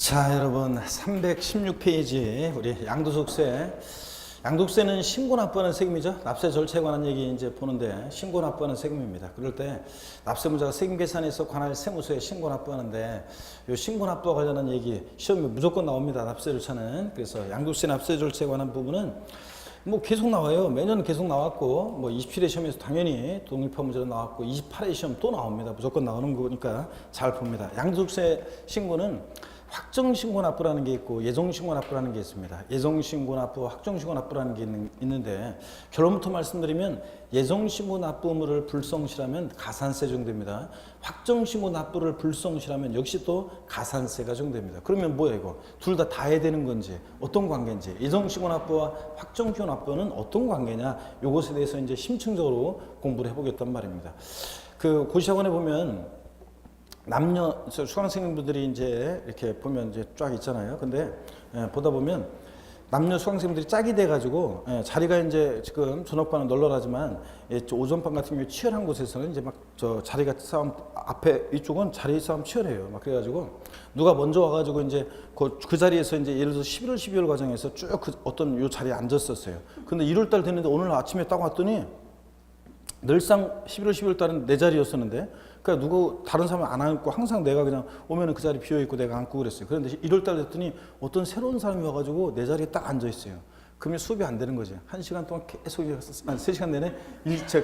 자, 여러분 316페이지 우리 양도소득세. 양도세는 신고 납부하는 세금이죠. 납세 절차에 관한 얘기 이제 보는데 신고 납부하는 세금입니다. 그럴 때 납세문자가 세금 계산에서 관할 세무서에 신고 납부하는데 이 신고 납부와 관련한 얘기 시험에 무조건 나옵니다. 납세 절차는. 그래서 양도세 납세 절차에 관한 부분은 뭐 계속 나와요. 매년 계속 나왔고 뭐 27회 시험에서 당연히 독립화 문제로 나왔고 28회 시험 또 나옵니다. 무조건 나오는 거니까 잘 봅니다. 양도세 신고는 확정신고 납부라는 게 있고 예정신고 납부라는 게 있습니다. 예정신고 납부와 확정신고 납부라는 게 있는데 결론부터 말씀드리면 예정신고 납부 의무를 불성실하면 가산세 적용됩니다. 확정신고 납부를 불성실하면 역시 또 가산세가 적용됩니다. 그러면 뭐예요 이거? 둘 다 해야 되는 건지 어떤 관계인지 예정신고 납부와 확정신고 납부는 어떤 관계냐 이것에 대해서 이제 심층적으로 공부를 해보겠단 말입니다. 그 고시학원에 보면 남녀 수강생분들이 이제 이렇게 보면 이제 쫙 있잖아요. 근데 보다 보면 남녀 수강생분들이 짝이 돼가지고 자리가 이제 지금 전업반은 널널하지만 오전반 같은 경우 치열한 곳에서는 이제 막 저 자리가 싸움 앞에 이쪽은 자리 싸움 치열해요. 막 그래가지고 누가 먼저 와가지고 이제 그 자리에서 이제 예를 들어서 11월 12월 과정에서 쭉 그 어떤 요 자리에 앉았었어요. 근데 1월달 됐는데 오늘 아침에 딱 왔더니 늘상 11월 12월 달은 내 자리였었는데 그러니까 누구 다른 사람 안 앉고 항상 내가 그냥 오면은 그 자리 비어 있고 내가 앉고 그랬어요. 그런데 1월 달 됐더니 어떤 새로운 사람이 와가지고 내 자리에 딱 앉아 있어요. 그러면 수업이 안 되는 거지. 1시간 동안 계속 한 3시간 내내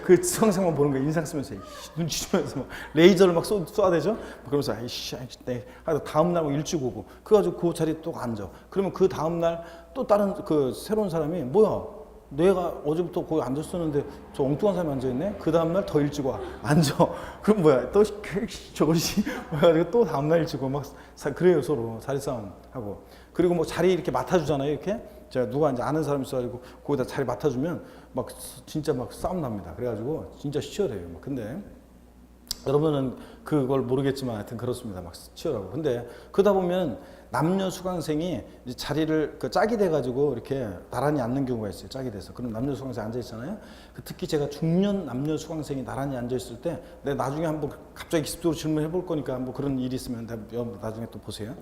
그 수강생만 보는 거예요. 인상 쓰면서 눈치 주면서 막 레이저를 막 쏘아대죠. 그러면서 아이씨 하고 다음 날 일찍 오고 그래가지고 그 자리에 또 앉아. 그러면 그 다음 날 또 다른 그 새로운 사람이 뭐야? 내가 어제부터 거기 앉았었는데 저 엉뚱한 사람이 앉아있네? 그 다음날 더 일찍 와. 앉아. 그럼 뭐야? 또 저것이 뭐야? 또 다음날 일찍 와. 막 그래요 서로. 자리 싸움 하고. 그리고 뭐 자리 이렇게 맡아주잖아요. 이렇게. 제가 누가 이제 아는 사람이 있어가지고 거기다 자리 맡아주면 막 진짜 막 싸움 납니다. 그래가지고 진짜 치열해요. 근데 여러분은 그걸 모르겠지만 하여튼 그렇습니다. 막 치열하고. 근데 그러다 보면 남녀 수강생이 이제 자리를 짝이 돼가지고 이렇게 나란히 앉는 경우가 있어요. 짝이 돼서. 그럼 남녀 수강생이 앉아 있잖아요. 특히 제가 중년 남녀 수강생이 나란히 앉아 있을 때 내가 나중에 한번 갑자기 기습적으로 질문해 볼 거니까 뭐 그런 일이 있으면 나중에 또 보세요.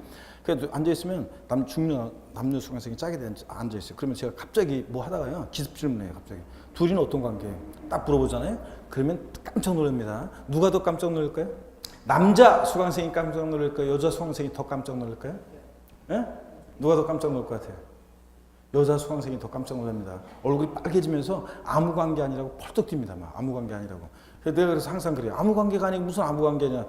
그래도 앉아 있으면 중년 남녀 수강생이 짝이 돼 앉아 있어요. 그러면 제가 갑자기 뭐 하다가요. 기습 질문해요. 갑자기. 둘이는 어떤 관계예요? 딱 물어보잖아요. 그러면 깜짝 놀랍니다. 누가 더 깜짝 놀랄까요? 남자 수강생이 깜짝 놀랄까요? 여자 수강생이 더 깜짝 놀랄까요? 예? 누가 더 깜짝 놀랄 것 같아요? 여자 수강생이 더 깜짝 놀랍니다. 얼굴이 빨개지면서 아무 관계 아니라고 펄떡 뜁니다. 막 아무 관계 아니라고. 내가 그래서 항상 그래요. 아무 관계가 아니고 무슨 아무 관계냐.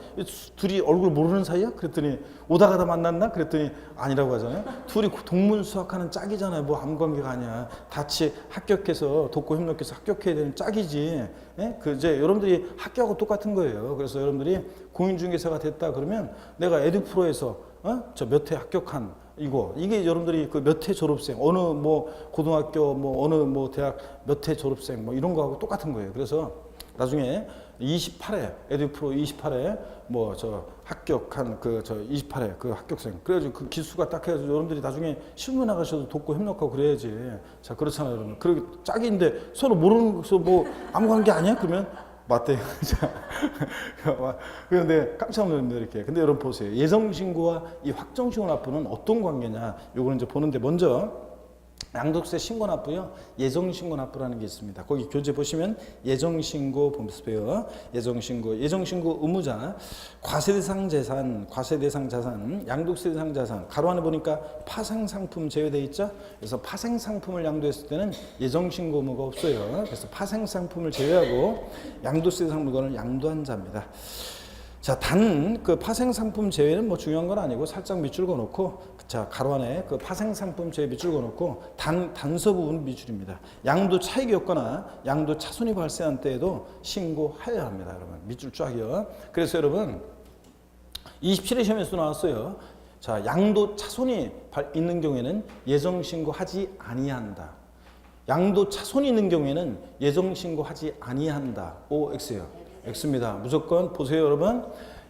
둘이 얼굴 모르는 사이야? 그랬더니 오다 가다 만났나? 그랬더니 아니라고 하잖아요. 둘이 동문수학하는 짝이잖아요. 뭐 아무 관계가 아니야. 같이 합격해서 돕고 협력해서 합격해야 되는 짝이지. 예? 이제 여러분들이 학교하고 똑같은 거예요. 그래서 여러분들이 공인중개사가 됐다 그러면 내가 에듀프로에서 저 몇 회 합격한 이게 여러분들이 그 몇 회 졸업생 어느 뭐 고등학교 뭐 어느 뭐 대학 몇 회 졸업생 뭐 이런 거하고 똑같은 거예요. 그래서 나중에 28회 에듀프로 28회 뭐 저 합격한 그 저 28회 그 합격생 그래가지고 그 기수가 딱 해가지고 여러분들이 나중에 실무 나가셔도 돕고 협력하고 그래야지. 자 그렇잖아요 여러분. 그리고 짝인데 서로 모르는 거서 뭐 아무 관계 아니야? 그러면 맞대요. 그런데 깜짝 놀랍니다 이렇게. 근데 여러분 보세요. 예정신고와 이 확정신고 납부는 어떤 관계냐? 요거는 이제 보는데 먼저 양도세 신고 납부요. 예정신고 납부라는 게 있습니다. 거기 교재 보시면 예정신고 보세요. 예정신고 의무자, 과세대상 자산, 양도세 대상 자산. 가로 안에 보니까 파생상품 제외되어 있죠. 그래서 파생상품을 양도했을 때는 예정신고 의무가 없어요. 그래서 파생상품을 제외하고 양도세 대상 물건을 양도한 자입니다. 자, 단 그 파생상품 제외는 뭐 중요한 건 아니고 살짝 밑줄 그어놓고 자 가로 안에 그 파생상품 제외 밑줄 그어놓고 단서 부분 밑줄입니다. 양도 차익이 없거나 양도 차손이 발생한 때에도 신고하여야 합니다. 여러분 밑줄 쫙이요. 그래서 여러분 27회 시험에서 나왔어요. 자 양도 차손이 있는 경우에는 예정신고하지 아니한다. 양도 차손이 있는 경우에는 예정신고하지 아니한다. OX예요. X입니다. 무조건 보세요 여러분.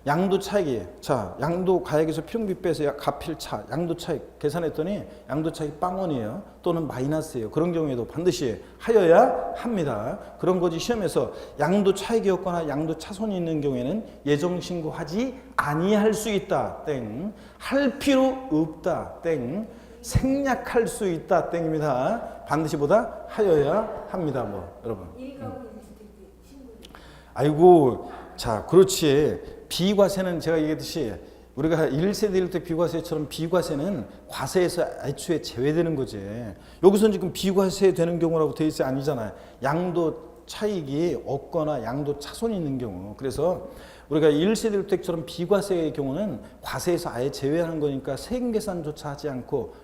양도 차익이 자 양도 가액에서 필요비 빼서 가필차 양도 차익 계산했더니 양도 차익 빵원이에요. 또는 마이너스예요. 그런 경우에도 반드시 하여야 합니다. 그런 거지 시험에서 양도 차익이었거나 양도 차손이 있는 경우에는 예정 신고하지 아니할 수 있다. 땡. 할 필요 없다. 땡. 생략할 수 있다. 땡입니다. 반드시 보다 하여야 합니다. 뭐 여러분. 아이고 자 그렇지. 비과세는 제가 얘기했듯이 우리가 1세대 1대 비과세처럼 비과세는 과세에서 애초에 제외되는 거지. 여기서는 지금 비과세 되는 경우라고 돼 있어요. 아니잖아요. 양도 차익이 없거나 양도 차손이 있는 경우. 그래서 우리가 1세대 1대처럼 비과세의 경우는 과세에서 아예 제외하는 거니까 세금 계산조차 하지 않고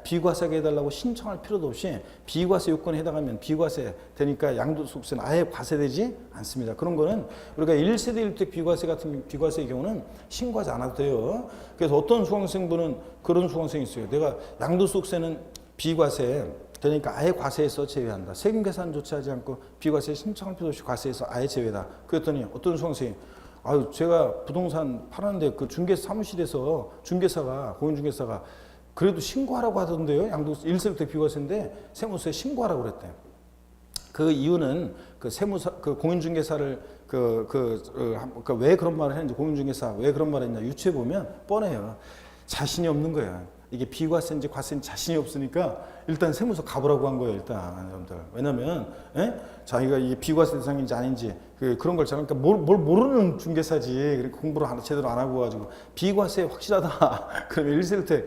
비과세하게 해달라고 신청할 필요도 없이 비과세 요건에 해당하면 비과세 되니까 양도소득세는 아예 과세되지 않습니다. 그런 거는 우리가 1세대 1대 비과세 같은 비과세의 경우는 신고하지 않아도 돼요. 그래서 어떤 수강생분은 그런 수강생이 있어요. 내가 양도소득세는 비과세 되니까 아예 과세에서 제외한다. 세금 계산조차 하지 않고 비과세 신청할 필요 없이 과세에서 아예 제외다. 그랬더니 어떤 수강생이 아유, 제가 부동산 팔았는데 그 중개사 사무실에서 중개사가, 공인중개사가 그래도 신고하라고 하던데요. 양도 1세부터 비과세인데 세무서에 신고하라고 그랬대요. 그 이유는 그 세무사, 그 공인중개사를 왜 그런 말을 했는지 공인중개사 왜 그런 말을 했냐 유추해 보면 뻔해요. 자신이 없는 거야. 이게 비과세인지 과세인지 자신이 없으니까 일단 세무서 가보라고 한 거예요. 일단 여러분들. 왜냐면 자기가 이게 비과세 대상인지 아닌지 그런 걸 잘 그러니까 뭘 모르는 중개사지. 그러니까 공부를 제대로 안 하고 가지고 비과세 확실하다. 그러면 1세대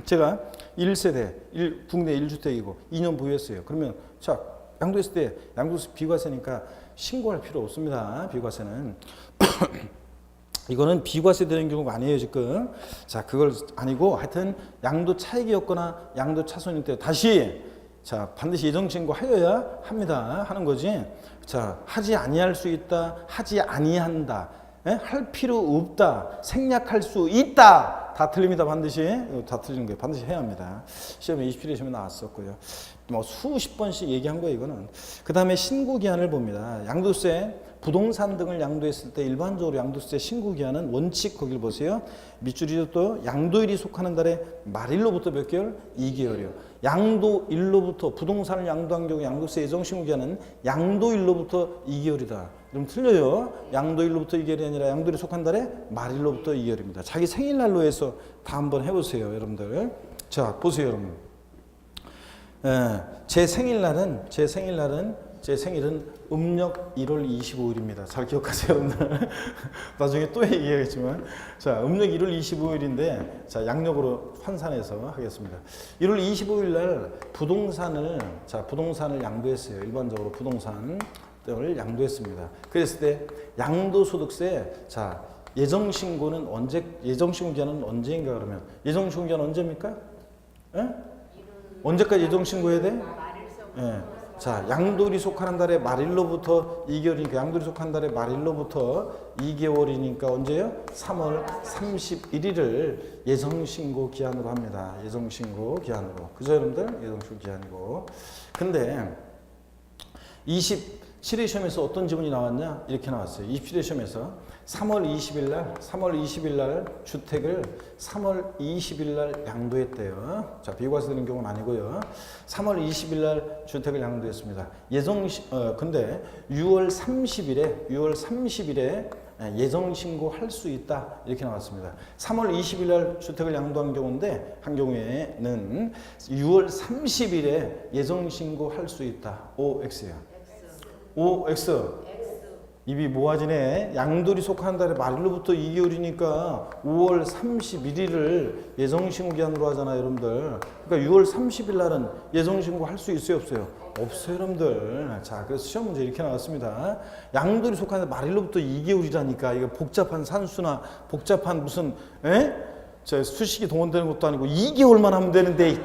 제가 1세대 국내 1주택이고 2년 보유했어요. 그러면 자 양도했을 때 양도세 비과세니까 신고할 필요 없습니다. 비과세는. 이거는 비과세 되는 경우가 아니에요 지금. 자 그걸 아니고 하여튼 양도 차익이었거나 양도 차손일 때 다시 자 반드시 예정신고 하여야 합니다 하는 거지. 자 하지 아니할 수 있다, 하지 아니한다, 할 필요 없다, 생략할 수 있다 다 틀립니다. 반드시 다 틀리는 거예요. 반드시 해야 합니다. 시험에 20필에 시험에 나왔었고요. 뭐 수십 번씩 얘기한 거예요 이거는. 그 다음에 신고기한을 봅니다. 양도세 부동산 등을 양도했을 때 일반적으로 양도세 신고기한은 원칙 거길 보세요. 밑줄이 또 양도일이 속하는 달에 말일로부터 몇 개월? 2개월이요. 양도일로부터 부동산을 양도한 경우 양도세 예정 신고기한은 양도일로부터 2개월이다. 좀 틀려요. 양도일로부터 2개월이 아니라 양도일이 속한 달에 말일로부터 2개월입니다. 자기 생일날로 해서 다 한번 해보세요 여러분들. 자 보세요 여러분. 제 생일은 음력 1월 25일입니다. 잘 기억하세요, 여러분들. 나중에 또 얘기하겠지만. 자, 음력 1월 25일인데, 자, 양력으로 환산해서 하겠습니다. 1월 25일 날 부동산을 양도했어요. 일반적으로 부동산을 양도했습니다. 그랬을 때, 양도소득세, 자, 예정신고는 예정신고기한은 언제인가 그러면? 예정신고기한 언제입니까? 언제까지 예정신고해야 돼? 자, 양도일이 속하는 달에 말일로부터 2개월이니까 양도일이 속한 달에 말일로부터 2개월이니까 언제요? 3월 31일을 예정신고 기한으로 합니다. 예정신고 기한으로. 그죠 여러분들? 예정신고 기한이고. 근데 27회 시험에서 어떤 지문이 나왔냐? 이렇게 나왔어요. 27회 시험에서 3월 20일 날 주택을 3월 20일 날 양도했대요. 자, 비과세 되는 경우는 아니고요. 3월 20일 날 주택을 양도했습니다. 근데 6월 30일에 예정 신고할 수 있다. 이렇게 나왔습니다. 3월 20일 날 주택을 양도한 경우인데 한 경우에는 6월 30일에 예정 신고할 수 있다. OX예요. OX. 입이 모아지네. 양도일이 속한 달에 말일로부터 2개월이니까 5월 31일을 예정신고기한으로 하잖아요 여러분들. 그러니까 6월 30일 날은 예정신고 할 수 있어요 없어요? 없어요 여러분들. 자 그래서 시험 문제 이렇게 나왔습니다. 양도일이 속한 달 말일로부터 2개월이라니까. 이거 복잡한 산수나 복잡한 무슨 수식이 동원되는 것도 아니고 2개월만 하면 되는데.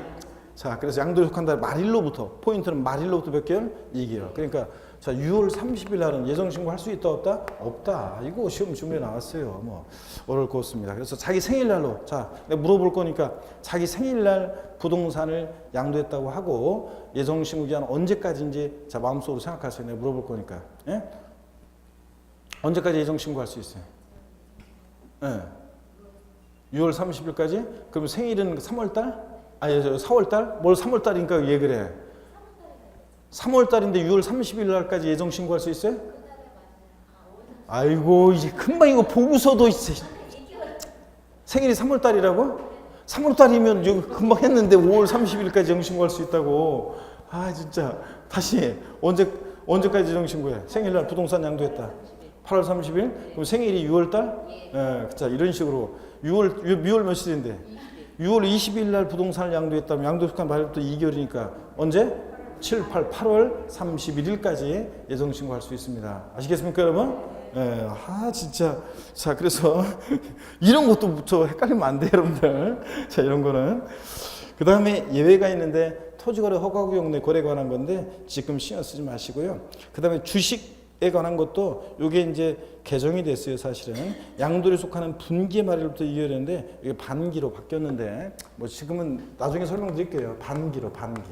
자 그래서 양도일이 속한 달 말일로부터, 포인트는 말일로부터 몇 개월? 2개월. 그러니까 자, 6월 30일 날은 예정신고 할 수 있다 없다? 없다. 이거 시험 준비에 나왔어요. 뭐 어려울 것 같습니다. 그래서 자기 생일날로 자, 내가 물어볼 거니까 자기 생일날 부동산을 양도했다고 하고 예정신고 기한 언제까지인지 자 마음속으로 생각하세요. 내가 물어볼 거니까. 언제까지 예정신고 할 수 있어요? 예. 6월 30일까지? 그럼 생일은 3월달? 아니, 4월달? 뭘 3월달이니까 왜 그래? 3월달인데 6월 30일 날까지 예정 신고할 수 있어요? 아이고, 이제 금방 이거 보고서도 있어. 생일이 3월달이라고? 3월달이면 금방 했는데 5월 30일까지 예정 신고할 수 있다고. 아, 진짜. 다시 언제까지 예정 신고해? 생일날 부동산 양도했다. 8월 30일? 그럼 생일이 6월달? 예, 자, 이런 식으로 6월 며칠인데 6월 20일 날 부동산을 양도했다면 양도속한 발부터 2개월이니까 언제? 7, 8, 8월 31일까지 예정 신고할 수 있습니다. 아시겠습니까, 여러분? 예, 진짜. 자, 그래서 이런 것도 헷갈리면 안 돼요, 여러분들. 자, 이런 거는. 그 다음에 예외가 있는데 토지거래 허가구역 거래에 관한 건데 지금 신경 쓰지 마시고요. 그 다음에 주식에 관한 것도 이게 이제 개정이 됐어요, 사실은. 양도에 속하는 분기의 말일부터 2개월인데 이게 반기로 바뀌었는데 뭐 지금은 나중에 설명드릴게요. 반기로, 반기.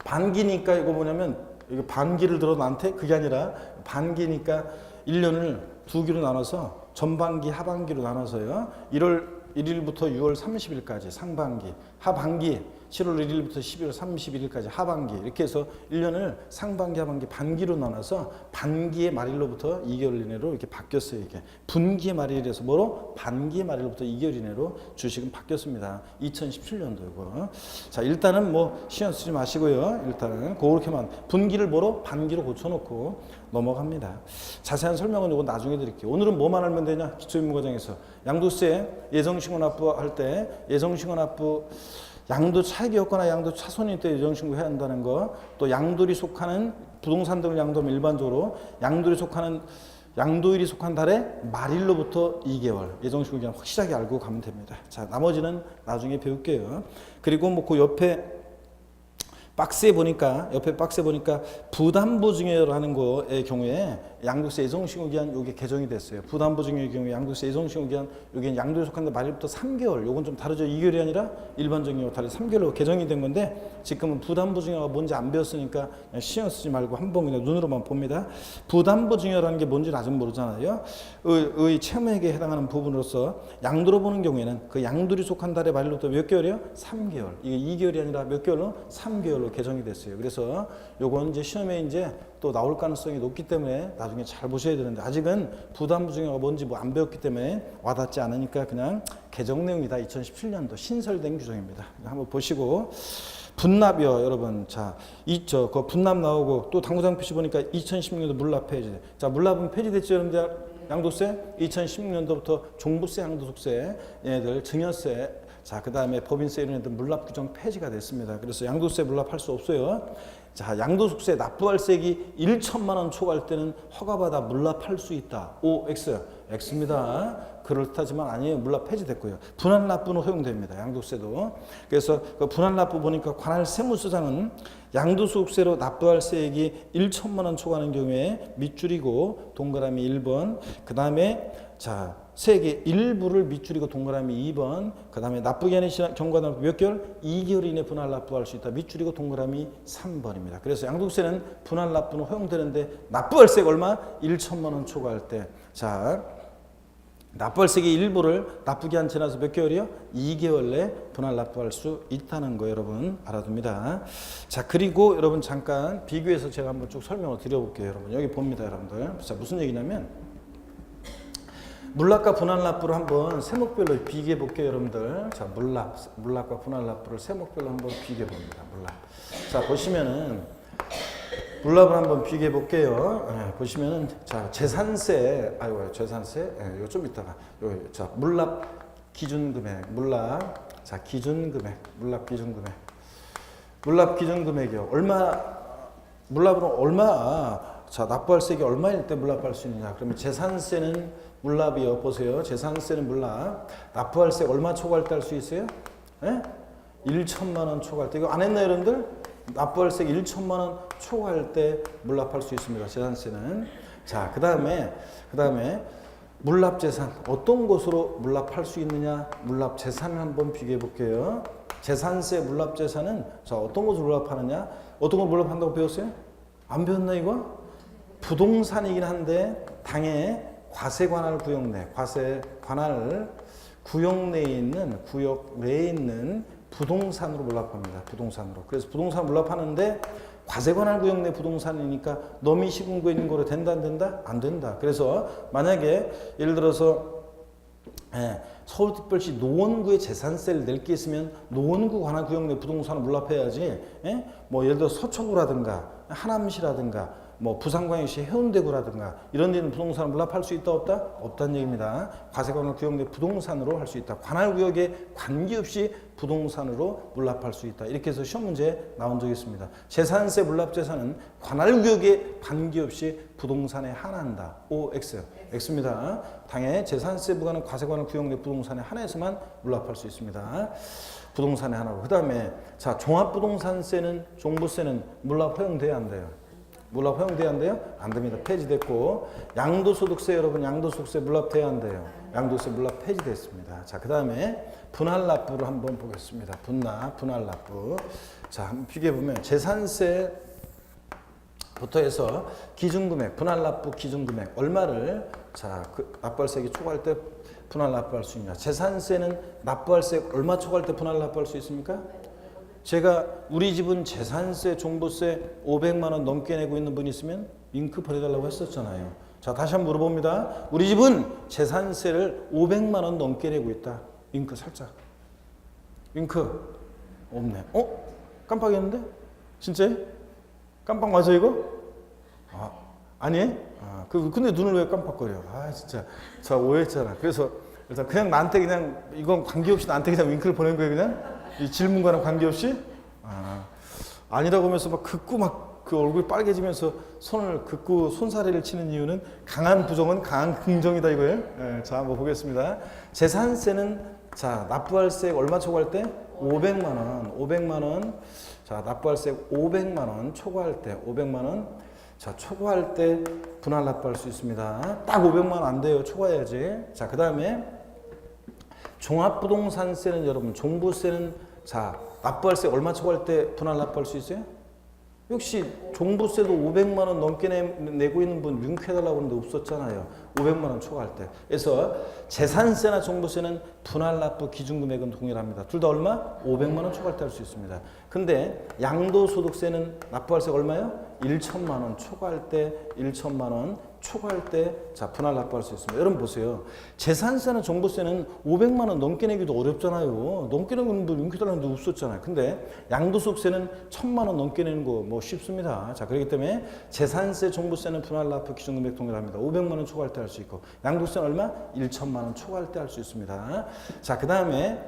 반기니까 이거 뭐냐면 이거 반기를 들어 나한테 그게 아니라 반기니까 1년을 두 기로 나눠서 전반기, 하반기로 나눠서요. 1월 1일부터 6월 30일까지 상반기, 하반기 7월 1일부터 12월 31일까지 하반기 이렇게 해서 1년을 상반기, 하반기, 반기로 나눠서 반기의 말일로부터 2개월 이내로 이렇게 바뀌었어요. 이게 분기의 말일에서 뭐로? 반기의 말일로부터 2개월 이내로 주식은 바뀌었습니다. 2017년도이고. 자, 일단은 뭐 신경 쓰지 마시고요. 일단은 그렇게만 분기를 뭐로? 반기로 고쳐놓고 넘어갑니다. 자세한 설명은 이건 나중에 드릴게요. 오늘은 뭐만 알면 되냐? 기초인문과정에서 양도세 예정신고 납부할 때 예정신고 납부 양도 차익이 없거나 양도 차손일 때 예정신고해야 한다는 거, 또 양도일이 속하는 부동산 등을 양도하면 일반적으로 양도일이 속한 달의 말일로부터 2개월 예정신고 그냥 확실하게 알고 가면 됩니다. 자, 나머지는 나중에 배울게요. 그리고 뭐 그 옆에 박스에 보니까 부담보증여라는 거의 경우에 양도세 예정신고 기한 요게 개정이 됐어요. 부담보증여의 경우에 양도세 예정신고 기한 요게 양도에 속한데 말일부터 3개월. 요건 좀 다르죠. 2개월이 아니라 일반적인 경우 다르게 3개월로 개정이 된 건데 지금은 부담보증여가 뭔지 안 배웠으니까 그냥 신경 쓰지 말고 한번 그냥 눈으로만 봅니다. 부담보증여라는 게 뭔지는 아직 모르잖아요. 의 채무액에 해당하는 부분으로서 양도로 보는 경우에는 그 양도에 속한 달의 말일부터 몇 개월이요? 3개월. 이게 2개월이 아니라 몇 개월로? 3개월로 개정이 됐어요. 그래서 요건 이제 시험에 이제 또 나올 가능성이 높기 때문에 나중에 잘 보셔야 되는데 아직은 부담보증여가 뭔지 뭐 안 배웠기 때문에 와닿지 않으니까 그냥 개정 내용이다. 2017년도 신설된 규정입니다. 한번 보시고 분납이요, 여러분. 자, 있죠. 그 분납 나오고 또 당구장 표시 보니까 2016년도 물납 폐지. 자, 물납은 폐지됐죠, 여러분들. 양도세 2016년도부터 종부세, 양도소득세, 얘네들 증여세. 자, 그 다음에 법인세 이런 애들 물납 규정 폐지가 됐습니다. 그래서 양도세 물납할 수 없어요. 자, 양도소득세 납부할세액이 1천만 원 초과할 때는 허가받아 물납할 수 있다. O, X, X입니다. 그렇다지만 아니에요. 물납 폐지됐고요. 분할납부는 허용됩니다. 양도세도. 그래서 그 분할납부 보니까 관할 세무서장은 양도소득세로 납부할세액이 1천만 원 초과하는 경우에 밑줄이고 동그라미 1번, 그 다음에 자, 세액의 일부를 밑줄이고 동그라미 2번, 그 다음에 납부기한의 경과는 몇 개월? 2개월 이내 분할납부할 수 있다. 밑줄이고 동그라미 3번입니다. 그래서 양도세는 분할납부는 허용되는데 납부할세액 얼마? 1천만 원 초과할 때. 자, 납부할세액의 일부를 납부기한 지나서 몇 개월이요? 2개월 내 분할납부할 수 있다는 거 여러분 알아둡니다. 자, 그리고 여러분 잠깐 비교해서 제가 한번 쭉 설명을 드려볼게요. 여러분 여기 봅니다, 여러분들. 자, 무슨 얘기냐면 물납과 분할납부를 한번 세목별로 비교해 볼게요, 여러분들. 자, 물납과 분할납부를 세목별로 한번 비교해 봅니다. 물납. 자, 보시면은 물납을 한번 비교해 볼게요. 네, 보시면은 자, 재산세, 재산세, 네, 이거 좀 이따가 자, 물납 기준금액, 물납, 자, 기준금액, 물납 기준금액이요. 물납으로 얼마, 자, 납부할세액이 얼마일 때 물납할 수 있느냐? 그러면 재산세는 물납이요. 보세요. 재산세는 물납. 납부할세 얼마 초과할 때 할 수 있어요? 예? 1천만 원 초과할 때. 이거 안 했나요, 여러분들? 납부할세 1천만 원 초과할 때 물납할 수 있습니다. 재산세는. 자, 그 다음에 물납재산. 어떤 것으로 물납할 수 있느냐? 물납재산을 한번 비교해 볼게요. 재산세 물납재산은 자, 어떤 것으로 물납하느냐? 어떤 걸 물납한다고 배웠어요? 안 배웠나, 이거? 부동산이긴 한데 당해 과세 관할 구역 내, 과세 관할 구역 내에 있는 부동산으로 몰랍합니다. 부동산으로. 그래서 부동산 몰랍하는데 과세 관할 구역 내 부동산이니까 너미 시군구에 있는 거로 된다 안 된다? 안 된다. 그래서 만약에 예를 들어서 서울특별시 노원구에 재산세를 낼 게 있으면 노원구 관할 구역 내 부동산을 몰랍해야지. 뭐 예를 들어 서초구라든가 하남시라든가 뭐 부산광역시 해운대구라든가 이런 데는 부동산을 몰랍할 수 있다 없다? 없다는 얘기입니다. 과세관할 구역 내 부동산으로 할 수 있다. 관할구역에 관계없이 부동산으로 몰랍할 수 있다. 이렇게 해서 시험 문제 나온 적이 있습니다. 재산세 몰랍재산은 관할구역에 관계없이 부동산에 한한다. OX. X입니다. 당해 재산세 부과는 과세관할 구역 내 부동산에 한해서만 몰랍할 수 있습니다. 부동산에 하나고. 그 다음에 자 종합부동산세는 종부세는 몰랍 허용돼야 안 돼요. 몰랍 허용돼야 안 돼요? 안 됩니다. 폐지됐고 양도소득세 여러분 양도소득세 몰랍돼야 안 돼요. 양도세 몰랍 폐지됐습니다. 자, 그 다음에 분할납부를 한번 보겠습니다. 분할납부. 자, 한번 비교해보면 재산세부터 해서 기준금액, 분할납부 기준금액 얼마를 자, 그 납부할세액이 초과할 때 분할납부할 수 있냐. 재산세는 납부할세액 얼마 초과할 때 분할납부할 수 있습니까? 제가 우리 집은 재산세, 종부세 500만 원 넘게 내고 있는 분이 있으면 윙크 보내달라고 했었잖아요. 자, 다시 한번 물어봅니다. 우리 집은 재산세를 500만 원 넘게 내고 있다. 윙크 살짝. 윙크. 없네. 깜빡했는데? 진짜? 깜빡 맞아 이거? 아니? 근데 눈을 왜 깜빡거려? 진짜. 저 오해했잖아. 그래서 일단 그냥 나한테 그냥 이건 관계없이 나한테 그냥 윙크를 보낸 거예요 그냥? 이 질문과는 관계없이? 아니라고 하면서 막 긋고 막 그 얼굴이 빨개지면서 손을 긋고 손사래를 치는 이유는 강한 부정은 강한 긍정이다 이거예요. 자, 한번 보겠습니다. 재산세는 자, 납부할세 얼마 초과할 때? 500만 원. 500만 원. 자, 납부할세 500만 원 초과할 때 500만 원. 자, 초과할 때 분할 납부할 수 있습니다. 딱 500만 원 안 돼요. 초과해야지. 자, 그다음에 종합부동산세는 여러분 종부세는 자 납부할세 얼마 초과할 때 분할 납부할 수 있어요? 역시 종부세도 500만 원 넘게 내고 있는 분 윙크해달라고 하는데 없었잖아요. 500만 원 초과할 때. 그래서 재산세나 종부세는 분할 납부 기준금액은 동일합니다. 둘 다 얼마? 500만 원 초과할 때 할 수 있습니다. 근데 양도소득세는 납부할세 얼마요? 1천만 원 초과할 때 1천만 원 초과할 때 자 분할 납부할 수 있습니다. 여러분 보세요. 재산세나 종부세는 500만 원 넘게 내기도 어렵잖아요. 넘게 내는 분 윙크달라는 데 없었잖아요. 근데 양도소득세는 1000만 원 넘게 내는 거 뭐 쉽습니다. 자, 그렇기 때문에 재산세, 종부세는 분할 납부 기준금액 동일합니다. 500만 원 초과할 때 할 수 있고 양도세는 얼마? 1천만 원 초과할 때 할 수 있습니다. 자, 그 다음에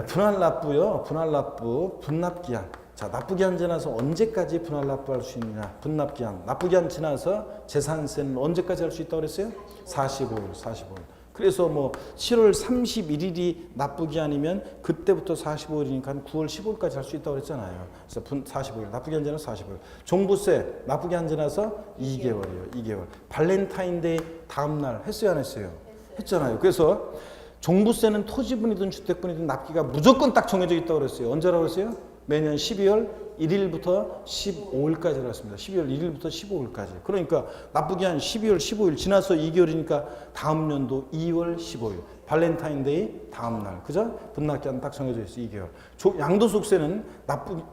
분할 납부요. 분할 납부 분납기한. 자, 납부기한 지나서 언제까지 분할 납부할 수 있느냐? 분납기한. 납부기한 지나서 재산세는 언제까지 할 수 있다고 그랬어요? 45일. 그래서 뭐 7월 31일이 납부기한이면 그때부터 45일이니까 9월 15일까지 할 수 있다고 그랬잖아요. 그래서 45일. 납부기한 지나서 45일. 종부세 납부기한 지나서 2개월이에요. 2개월. 발렌타인데이 다음 날 했어요, 안 했어요? 했잖아요. 그래서 종부세는 토지분이든 주택분이든 납기가 무조건 딱 정해져 있다고 그랬어요. 언제라고 그랬어요? 매년 12월 1일부터 15일까지 그랬습니다. 12월 1일부터 15일까지. 그러니까 납부기한 12월 15일 지나서 2개월이니까 다음 연도 2월 15일. 발렌타인데이 다음 날. 그죠? 분납기한 딱 정해져 있어요. 2개월. 양도소득세는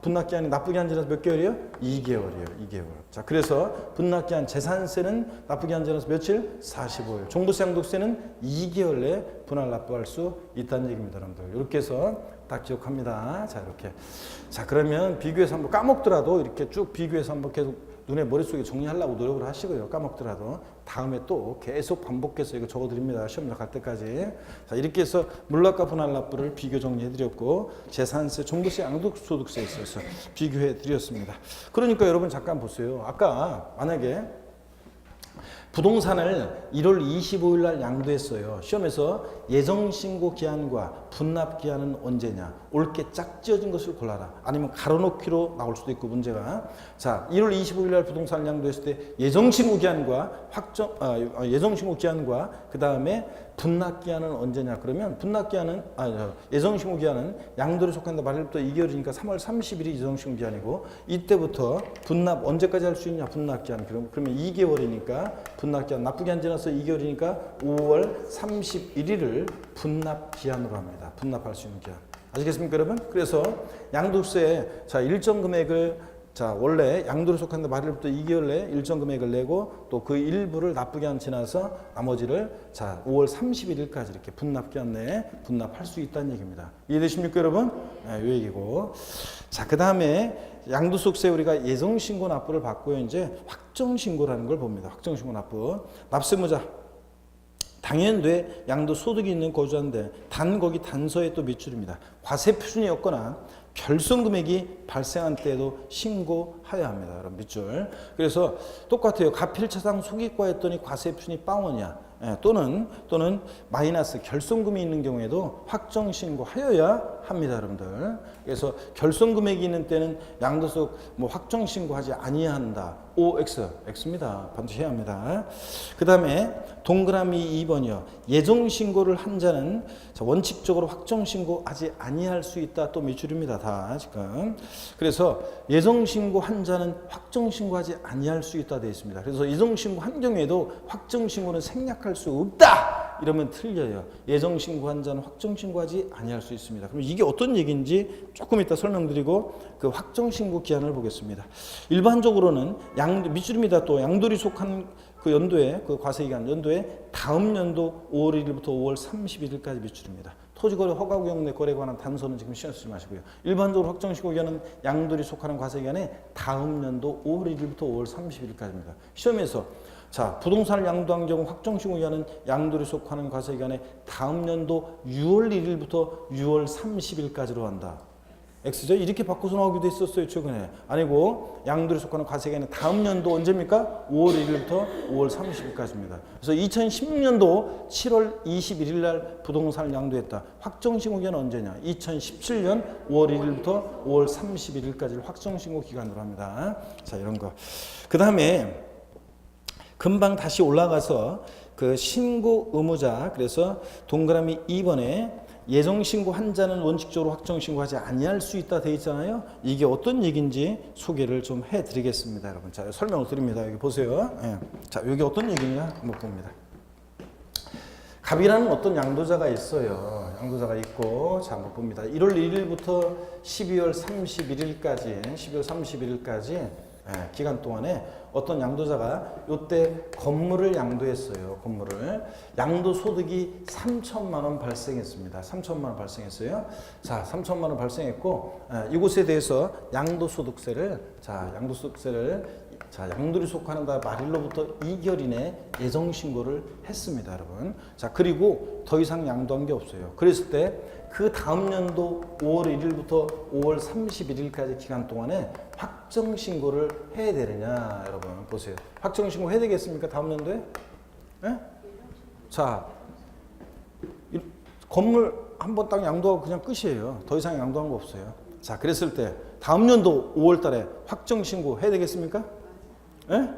분납기한이 납부기한 지나서 몇 개월이에요? 2개월이에요. 2개월. 자, 그래서 분납기한 재산세는 납부기한 지나서 며칠? 45일. 종부세 양도세는 2개월 내에 분할 납부할 수 있다는 얘기입니다, 여러분들. 이렇게 해서 딱 기억합니다. 자, 이렇게. 자, 그러면 비교해서 한번 까먹더라도 이렇게 쭉 비교해서 한번 계속 눈에 머릿속에 정리하려고 노력을 하시고요. 까먹더라도 다음에 또 계속 반복해서 이거 적어드립니다. 시험 갈 때까지. 자, 이렇게 해서 물납과 분할 납부를 비교 정리해드렸고 재산세, 종부세, 양도소득세에 있어서 비교해드렸습니다. 그러니까 여러분 잠깐 보세요. 아까 만약에 부동산을 1월 25일 날 양도했어요. 시험에서 예정신고 기한과 분납 기한은 언제냐. 옳게 짝지어진 것을 골라라. 아니면 가로놓기로 나올 수도 있고 문제가. 자, 1월 25일 날 부동산을 양도했을 때 예정신고 기한과 예정신고 기한과 그 다음에 분납 기한은 언제냐. 그러면 분납 기한은 예정신고 기한은 양도를 속한다. 말일부터 2개월이니까 3월 30일이 예정신고 기한이고 이때부터 분납 언제까지 할 수 있냐. 분납 기한. 그러면 2개월이니까 분납기한. 납부기한 지나서 2개월이니까 5월 31일을 분납기한으로 합니다. 분납할 수 있는 기한. 아시겠습니까, 여러분? 그래서 양도세 자 일정 금액을 자 원래 양도를 속하는데 말일부터 2개월 내에 일정 금액을 내고 또 그 일부를 납부기한 지나서 나머지를 자 5월 31일까지 이렇게 분납기한 내에 분납할 수 있다는 얘기입니다. 이해되십니까, 여러분? 네, 이 얘기고. 자, 그 다음에 양도소득세 우리가 예정신고 납부를 받고요. 이제 확정신고라는 걸 봅니다. 확정신고 납부. 납세무자 당연돼 양도소득이 있는 거주자인데 단 거기 단서에 또 미출입니다. 과세 표준이 없거나 결손 금액이 발생한 때에도 신고해야 합니다. 여러분 밑줄. 그래서 똑같아요. 가필차상 소기과 했더니 과세 표준이 빵원이야. 예, 또는 마이너스 결손금이 있는 경우에도 확정 신고하여야 합니다, 여러분들. 그래서 결손 금액이 있는 때는 양도소득 뭐 확정 신고하지 아니한다. OX, X입니다. 반드시 해야 합니다. 그 다음에 동그라미 2번이요. 예정 신고를 한 자는 원칙적으로 확정 신고하지 아니할 수 있다. 또 미줄입니다, 다 지금. 그래서 예정 신고 한 자는 확정 신고하지 아니할 수 있다 되어 있습니다. 그래서 예정 신고 한 경우에도 확정 신고는 생략할 수 없다. 이러면 틀려요. 예정 신고한 자는 확정 신고하지 아니할 수 있습니다. 그럼 이게 어떤 얘기인지 조금 이따 설명드리고 그 확정 신고 기한을 보겠습니다. 일반적으로는 밑줄입니다. 또 양도리 속한 그 연도에 그 과세기간 연도에 다음 연도 5월 1일부터 5월 31일까지 밑줄입니다. 토지거래 허가구역 내 거래에 관한 단서는 지금 신경 쓰지 마시고요. 일반적으로 확정신고 기간은 양도리 속하는 과세기간에 다음 연도 5월 1일부터 5월 31일까지입니다. 시험에서 자 부동산을 양도한 경우 확정신고 기간은 양도리 속하는 과세기간에 다음 연도 6월 1일부터 6월 30일까지로 한다. X죠? 이렇게 바꿔서 나오기도 했었어요, 최근에. 아니고 양도리 속하는 과세기간은 다음 연도 언제입니까? 5월 1일부터 5월 30일까지입니다. 그래서 2016년도 7월 21일 날 부동산을 양도했다. 확정신고 기간은 언제냐? 2017년 5월 1일부터 5월 31일까지를 확정신고 기간으로 합니다. 자, 이런 거. 그 다음에 금방 다시 올라가서 그 신고 의무자, 그래서 동그라미 2번에 예정신고 한 자는 원칙적으로 확정신고하지 아니할 수 있다 되어 있잖아요. 이게 어떤 얘기인지 소개를 좀 해드리겠습니다, 여러분. 자, 설명을 드립니다. 여기 보세요. 예. 자, 여기 어떤 얘기냐 한번 봅니다. 갑이라는 어떤 양도자가 있어요. 양도자가 있고, 자, 한번 봅니다. 1월 1일부터 12월 31일까지 기간 동안에 어떤 양도자가 이때 건물을 양도했어요. 건물을. 양도소득이 3천만 원 발생했습니다. 3천만 원 발생했어요. 자, 3천만 원 발생했고 이곳에 대해서 양도소득세를 양도리 속하는 다 말일로부터 2개월 이내 예정신고를 했습니다, 여러분. 자, 그리고 더 이상 양도한 게 없어요. 그랬을 때 그 다음 연도 5월 1일부터 5월 31일까지 기간 동안에 확정신고를 해야 되느냐, 여러분. 보세요. 확정신고 해야 되겠습니까? 다음 연도에? 네? 자, 건물 한 번 딱 양도하고 그냥 끝이에요. 더 이상 양도한 거 없어요. 자, 그랬을 때 다음 연도 5월 달에 확정신고 해야 되겠습니까? 네?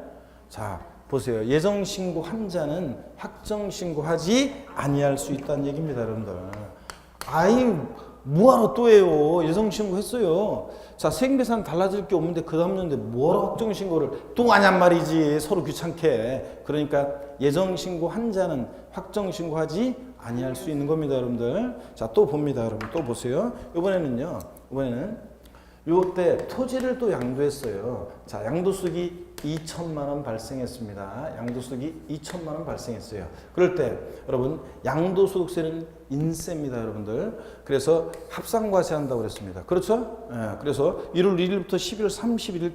자, 보세요. 예정신고 한 자는 확정신고하지 아니할 수 있다는 얘기입니다, 여러분들. 아이, 뭐하러 또 해요? 예정신고 했어요. 자, 세금계산 달라질 게 없는데 그 다음 년도에 뭐하러 확정신고를 또 하냔 말이지. 서로 귀찮게. 그러니까 예정신고 한 자는 확정신고하지 아니할 수 있는 겁니다, 여러분들. 자, 또 봅니다, 여러분. 또 보세요. 이번에는 요때 토지를 또 양도했어요. 자, 양도수익이 2천만 원 발생했습니다. 양도수익이 2천만 원 발생했어요. 그럴 때 여러분 양도소득세는 인세입니다, 여러분들. 그래서 합산과세 한다고 그랬습니다. 그렇죠? 예, 그래서 1월 1일부터 12월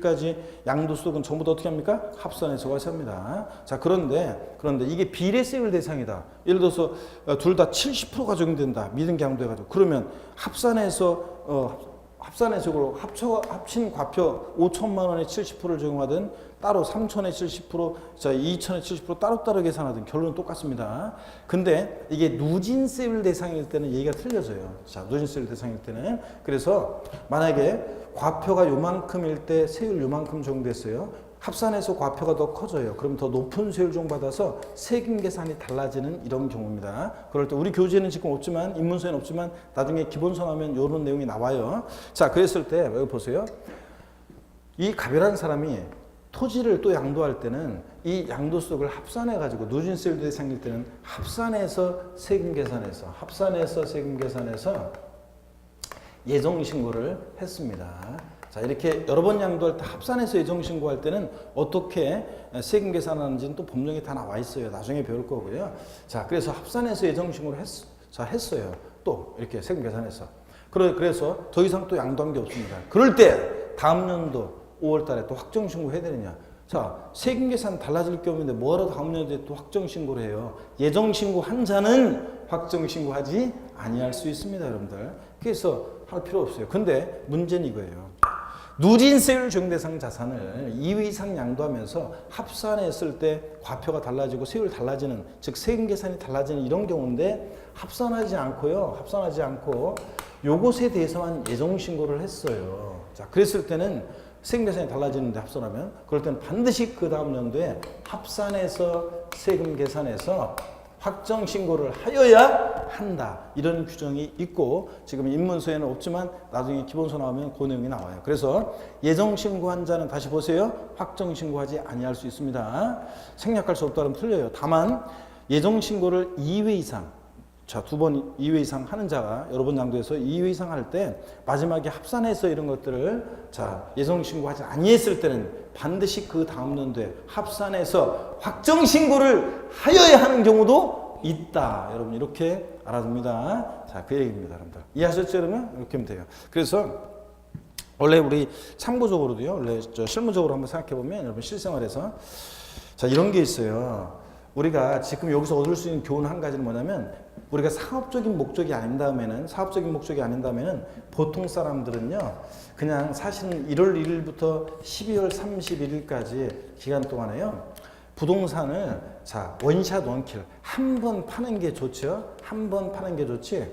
31일까지 양도소득은 전부 다 어떻게 합니까? 합산해서 과세합니다. 자, 그런데 이게 비례세율 대상이다. 예를 들어서 둘 다 70%가 적용된다. 미등기 양도해가지고. 그러면 합산해서 합친 과표 5천만 원에 70%를 적용하든 따로 3천에 70%, 자 2천에 70% 따로따로 계산하든 결론은 똑같습니다. 근데 이게 누진세율 대상일 때는 얘기가 틀려져요. 자, 누진세율 대상일 때는. 그래서 만약에 과표가 요만큼일 때 세율 요만큼 적용됐어요. 합산해서 과표가 더 커져요. 그럼 더 높은 세율 적용받아서 세금 계산이 달라지는 이런 경우입니다. 그럴 때 우리 교재는 지금 없지만, 입문서에는 없지만 나중에 기본서 나오면 이런 내용이 나와요. 자, 그랬을 때 여기 보세요. 이 갑이라는 사람이 토지를 또 양도할 때는 이 양도소득을 합산해가지고 누진세율들이 생길 때는 합산해서 세금 계산해서 예정신고를 했습니다. 자, 이렇게 여러 번 양도할 때 합산해서 예정신고할 때는 어떻게 세금 계산하는지는 또 법령에 다 나와 있어요. 나중에 배울 거고요. 자, 그래서 합산해서 예정신고를 했어요. 또 이렇게 세금 계산해서. 그래서 더 이상 또 양도한 게 없습니다. 그럴 때 다음 연도 5월 달에 또 확정신고 해야 되느냐. 자, 세금 계산 달라질 경우인데 뭐하러 다음 연도에 또 확정신고를 해요. 예정신고 한 자는 확정신고하지 아니할 수 있습니다, 여러분들. 그래서 할 필요 없어요. 근데 문제는 이거예요. 누진세율 적용대상 자산을 2회 이상 양도하면서 합산했을 때 과표가 달라지고 세율이 달라지는, 즉 세금 계산이 달라지는 이런 경우인데 합산하지 않고 요것에 대해서만 예정신고를 했어요. 자, 그랬을 때는 세금 계산이 달라지는데 합산하면, 그럴 때는 반드시 그 다음 연도에 합산해서 세금 계산해서 확정신고를 하여야 한다. 이런 규정이 있고 지금 입문서에는 없지만 나중에 기본서 나오면 그 내용이 나와요. 그래서 예정신고한 자는 다시 보세요. 확정신고하지 아니할 수 있습니다. 생략할 수 없다면 틀려요. 다만 예정신고를 2회 이상, 자, 2번 2회 이상 하는 자가 여러 번 양도해서 2회 이상 할 때 마지막에 합산해서 이런 것들을 자, 예정신고하지 아니했을 때는 반드시 그 다음 연도에 합산해서 확정신고를 하여야 하는 경우도 있다. 여러분 이렇게 알아둡니다. 자, 그 얘기입니다. 여러분들 이해하셨죠? 여러분? 이렇게 하면 돼요. 그래서 원래 우리 참고적으로도요. 원래 실무적으로 한번 생각해보면 여러분 실생활에서 자, 이런 게 있어요. 우리가 지금 여기서 얻을 수 있는 교훈 한 가지는 뭐냐면 우리가 사업적인 목적이 아닌 다음에는 보통 사람들은요 그냥 사실은 1월 1일부터 12월 31일까지 기간 동안에요 부동산을 자 원샷 원킬 한 번 파는 게 좋죠. 한 번 파는 게 좋지.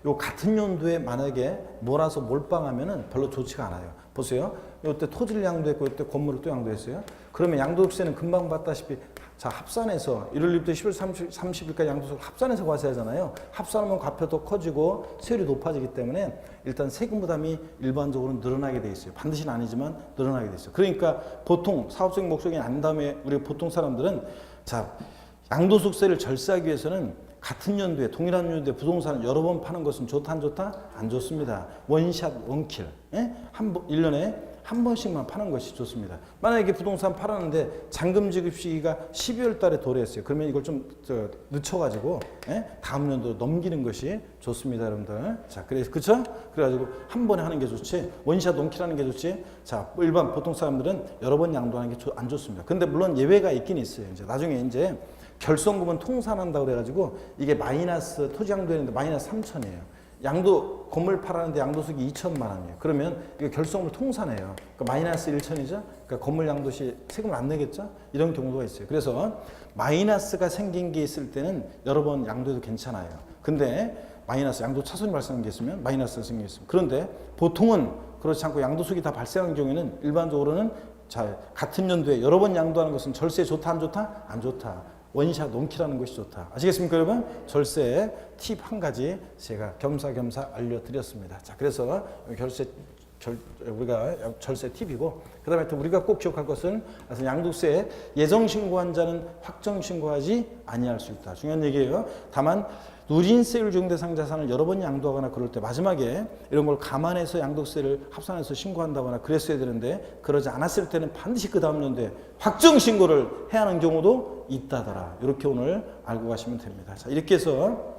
요 같은 연도에 만약에 몰아서 몰빵하면은 별로 좋지가 않아요. 보세요. 이때 토지를 양도했고 이때 건물을 또 양도했어요. 그러면 양도소득세는 금방 봤다시피 자 합산해서 1월 1일부터 10월 30일까지 양도소득 합산해서 과세하잖아요. 합산하면 과표도 커지고 세율이 높아지기 때문에 일단 세금 부담이 일반적으로 늘어나게 돼 있어요. 반드시는 아니지만 늘어나게 돼 있어요. 그러니까 보통 사업적인 목적이 아닌 다음에 우리 보통 사람들은 자 양도소득세를 절세하기 위해서는 같은 연도에 동일한 연도에 부동산을 여러 번 파는 것은 좋다 안 좋다? 안 좋습니다. 원샷 원킬. 예? 1년에 한 번씩만 파는 것이 좋습니다. 만약에 부동산 팔았는데 잔금 지급 시기가 12월 달에 도래했어요. 그러면 이걸 좀 늦춰가지고 다음 연도 넘기는 것이 좋습니다, 여러분들. 자, 그쵸? 그래가지고 한 번에 하는 게 좋지. 원샷 원킬하는 게 좋지. 자, 일반 보통 사람들은 여러 번 양도하는 게 안 좋습니다. 근데 물론 예외가 있긴 있어요. 이제 나중에 이제 결손금은 통산한다고 그래가지고 이게 마이너스 토지 양도했는데 마이너스 3천이에요. 양도 건물 팔았는데 양도소득이 2천만 원이에요. 그러면 이거 결손금을 통산해요. 그러니까 마이너스 1천이죠. 그러니까 건물 양도시 세금을 안 내겠죠. 이런 경우가 있어요. 그래서 마이너스가 생긴 게 있을 때는 여러 번 양도해도 괜찮아요. 근데 마이너스 양도 차손이 발생한 게 있으면 마이너스가 생겨 있습니다. 그런데 보통은 그렇지 않고 양도소득이 다 발생한 경우에는 일반적으로는 자 같은 연도에 여러 번 양도하는 것은 절세 좋다 안 좋다? 안 좋다. 원샷 원킬하는 것이 좋다. 아시겠습니까, 여러분? 절세 팁 한 가지 제가 겸사겸사 알려드렸습니다. 자, 그래서 우리가 절세 팁이고, 그 다음에 또 우리가 꼭 기억할 것은 양도세 예정신고한 자는 확정신고하지 아니할 수 있다. 중요한 얘기예요. 다만 누진세율 적용대상 자산을 여러 번 양도하거나 그럴 때 마지막에 이런 걸 감안해서 양도세를 합산해서 신고한다거나 그랬어야 되는데 그러지 않았을 때는 반드시 그 다음 연도에 확정신고를 해야 하는 경우도 있다더라. 이렇게 오늘 알고 가시면 됩니다. 자, 이렇게 해서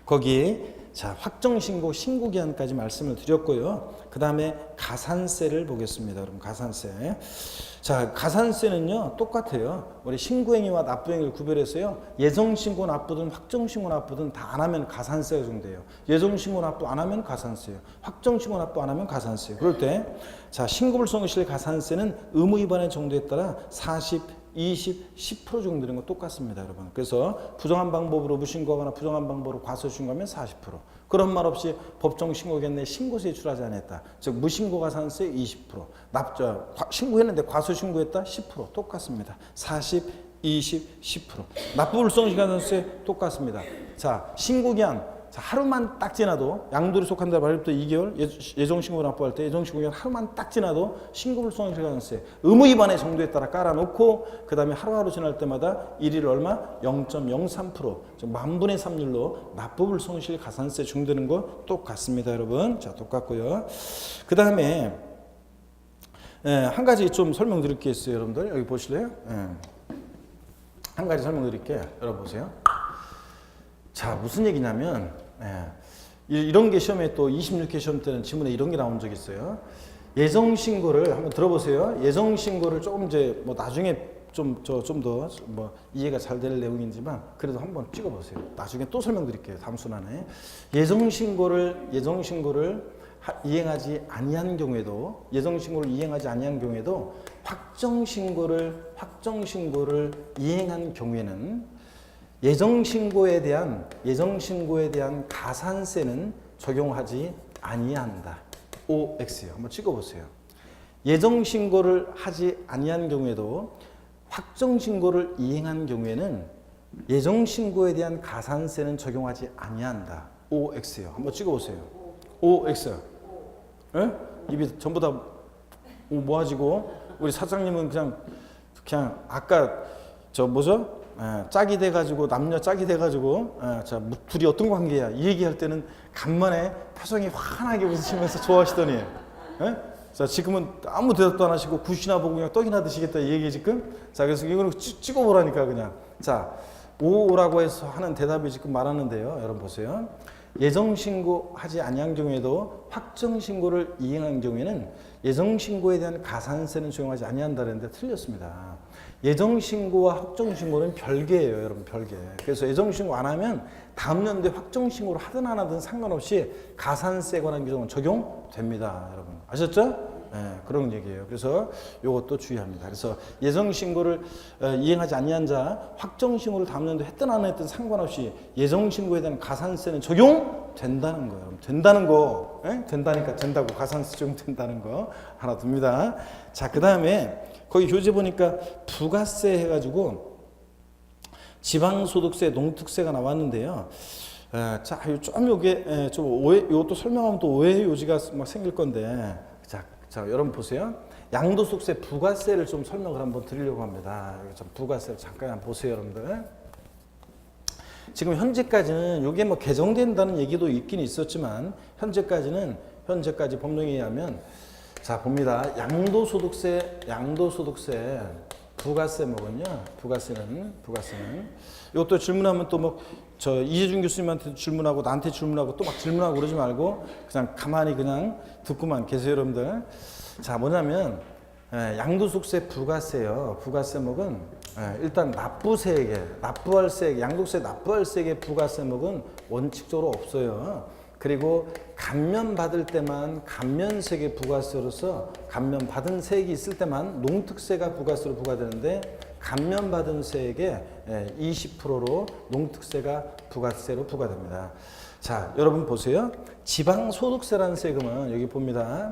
거기 자 확정신고 신고기한까지 말씀을 드렸고요. 그 다음에 가산세를 보겠습니다. 여러분 가산세. 자 가산세는요 똑같아요. 우리 신고행위와 납부행위를 구별해서요. 예정신고 납부든 확정신고 납부든 다 안 하면 가산세가 적용돼요. 예정신고 납부 안 하면 가산세예요. 확정신고 납부 안 하면 가산세예요. 그럴 때 자 신고불성실 가산세는 의무 위반의 정도에 따라 40, 20, 10% 적용되는 건 똑같습니다, 여러분. 그래서 부정한 방법으로 무신고하거나 부정한 방법으로 과소신고하면 40%. 그런 말 없이 법정 신고했네 신고세 제출하지 않았다. 즉 무신고 가산세 20%. 신고했는데 과소신고했다 10% 똑같습니다. 40, 20, 10%. 납부불성실 가산세 똑같습니다. 자 신고기한 자, 하루만 딱 지나도 양도에 속한다 말부터 2개월 예정신고 납부할 때 예정신고 하루만 딱 지나도 신고불송실 가능세 의무 위반의 정도에 따라 깔아놓고 그 다음에 하루하루 지날 때마다 일일 얼마 0.03% 즉 만분의 3율로 납부불송실 가산세 중되는 거 똑같습니다, 여러분. 자, 똑같고요. 그 다음에 한 가지 좀 설명드릴 게 있어요, 여러분들. 여기 보실래요? 한 가지 설명드릴게요. 여러분 보세요. 자, 무슨 얘기냐면 이런 게 시험에 또 26회 시험 때는 지문에 이런 게 나온 적이 있어요. 예정신고를 한번 들어보세요. 예정신고를 조금 이제 뭐 나중에 좀 더 뭐 이해가 잘 될 내용이지만 그래도 한번 찍어보세요. 나중에 또 설명드릴게요. 다음 순환에 예정신고를 이행하지 아니한 경우에도 확정신고를 이행한 경우에는 예정신고에 대한 가산세는 적용하지 아니한다. OX요. 한번 찍어보세요. 예정신고를 하지 아니한 경우에도 확정신고를 이행한 경우에는 예정신고에 대한 가산세는 적용하지 아니한다. OX요. 한번 찍어보세요. OX. 예? 입이 전부 다 모아지고 우리 사장님은 그냥 아까 저 뭐죠? 짝이 돼가지고 남녀 짝이 돼가지고 자 둘이 어떤 관계야? 이 얘기할 때는 간만에 표정이 환하게 웃으시면서 좋아하시더니 자 지금은 아무 대답도 안 하시고 굿이나 보고 그냥 떡이나 드시겠다 이 얘기 지금. 자 그래서 이거는 찍어보라니까 그냥. 자 오라고 해서 하는 대답이 지금 말하는데요. 여러분 보세요. 예정신고하지 아니한 경우에도 확정신고를 이행한 경우에는 예정신고에 대한 가산세는 적용하지 아니한다는데 틀렸습니다. 예정신고와 확정신고는 별개예요, 여러분, 별개. 그래서 예정신고 안 하면 다음 연도에 확정신고를 하든 안 하든 상관없이 가산세에 관한 규정은 적용됩니다, 여러분. 아셨죠? 그런 얘기예요. 그래서 이것도 주의합니다. 그래서 예정신고를 이행하지 아니한 자, 확정신고를 다음 연도에 했든 안 했든 상관없이 예정신고에 대한 가산세는 적용된다는 거예요. 여러분. 된다는 거, 된다니까 된다고 가산세 적용된다는 거 하나 둡니다. 자, 그 다음에 거기 교재 보니까 부가세 해가지고 지방소득세, 농특세가 나왔는데요. 자, 좀 요게 좀 오해, 이것도 설명하면 또 오해의 요지가 막 생길 건데, 자, 여러분 보세요. 양도소득세 부가세를 좀 설명을 한번 드리려고 합니다. 좀 부가세를 잠깐 보세요, 여러분들. 지금 현재까지는 이게 뭐 개정된다는 얘기도 있긴 있었지만 현재까지 법령에 의하면 자 봅니다. 양도소득세 부가세목은요. 부가세는 이것도 질문하면 또 뭐 저 이재준 교수님한테 질문하고 나한테 질문하고 또 막 질문하고 그러지 말고 그냥 가만히 그냥 듣고만 계세요, 여러분들. 자 뭐냐면 양도소득세 부가세요. 부가세목은 일단 양도세 납부할 세액의 부가세목은 원칙적으로 없어요. 그리고 감면받을 때만 감면세액의 부가세로서 감면받은 세액이 있을 때만 농특세가 부가세로 부과되는데 감면받은 세액의 20%로 농특세가 부가세로 부과됩니다. 자, 여러분 보세요. 지방소득세라는 세금은 여기 봅니다.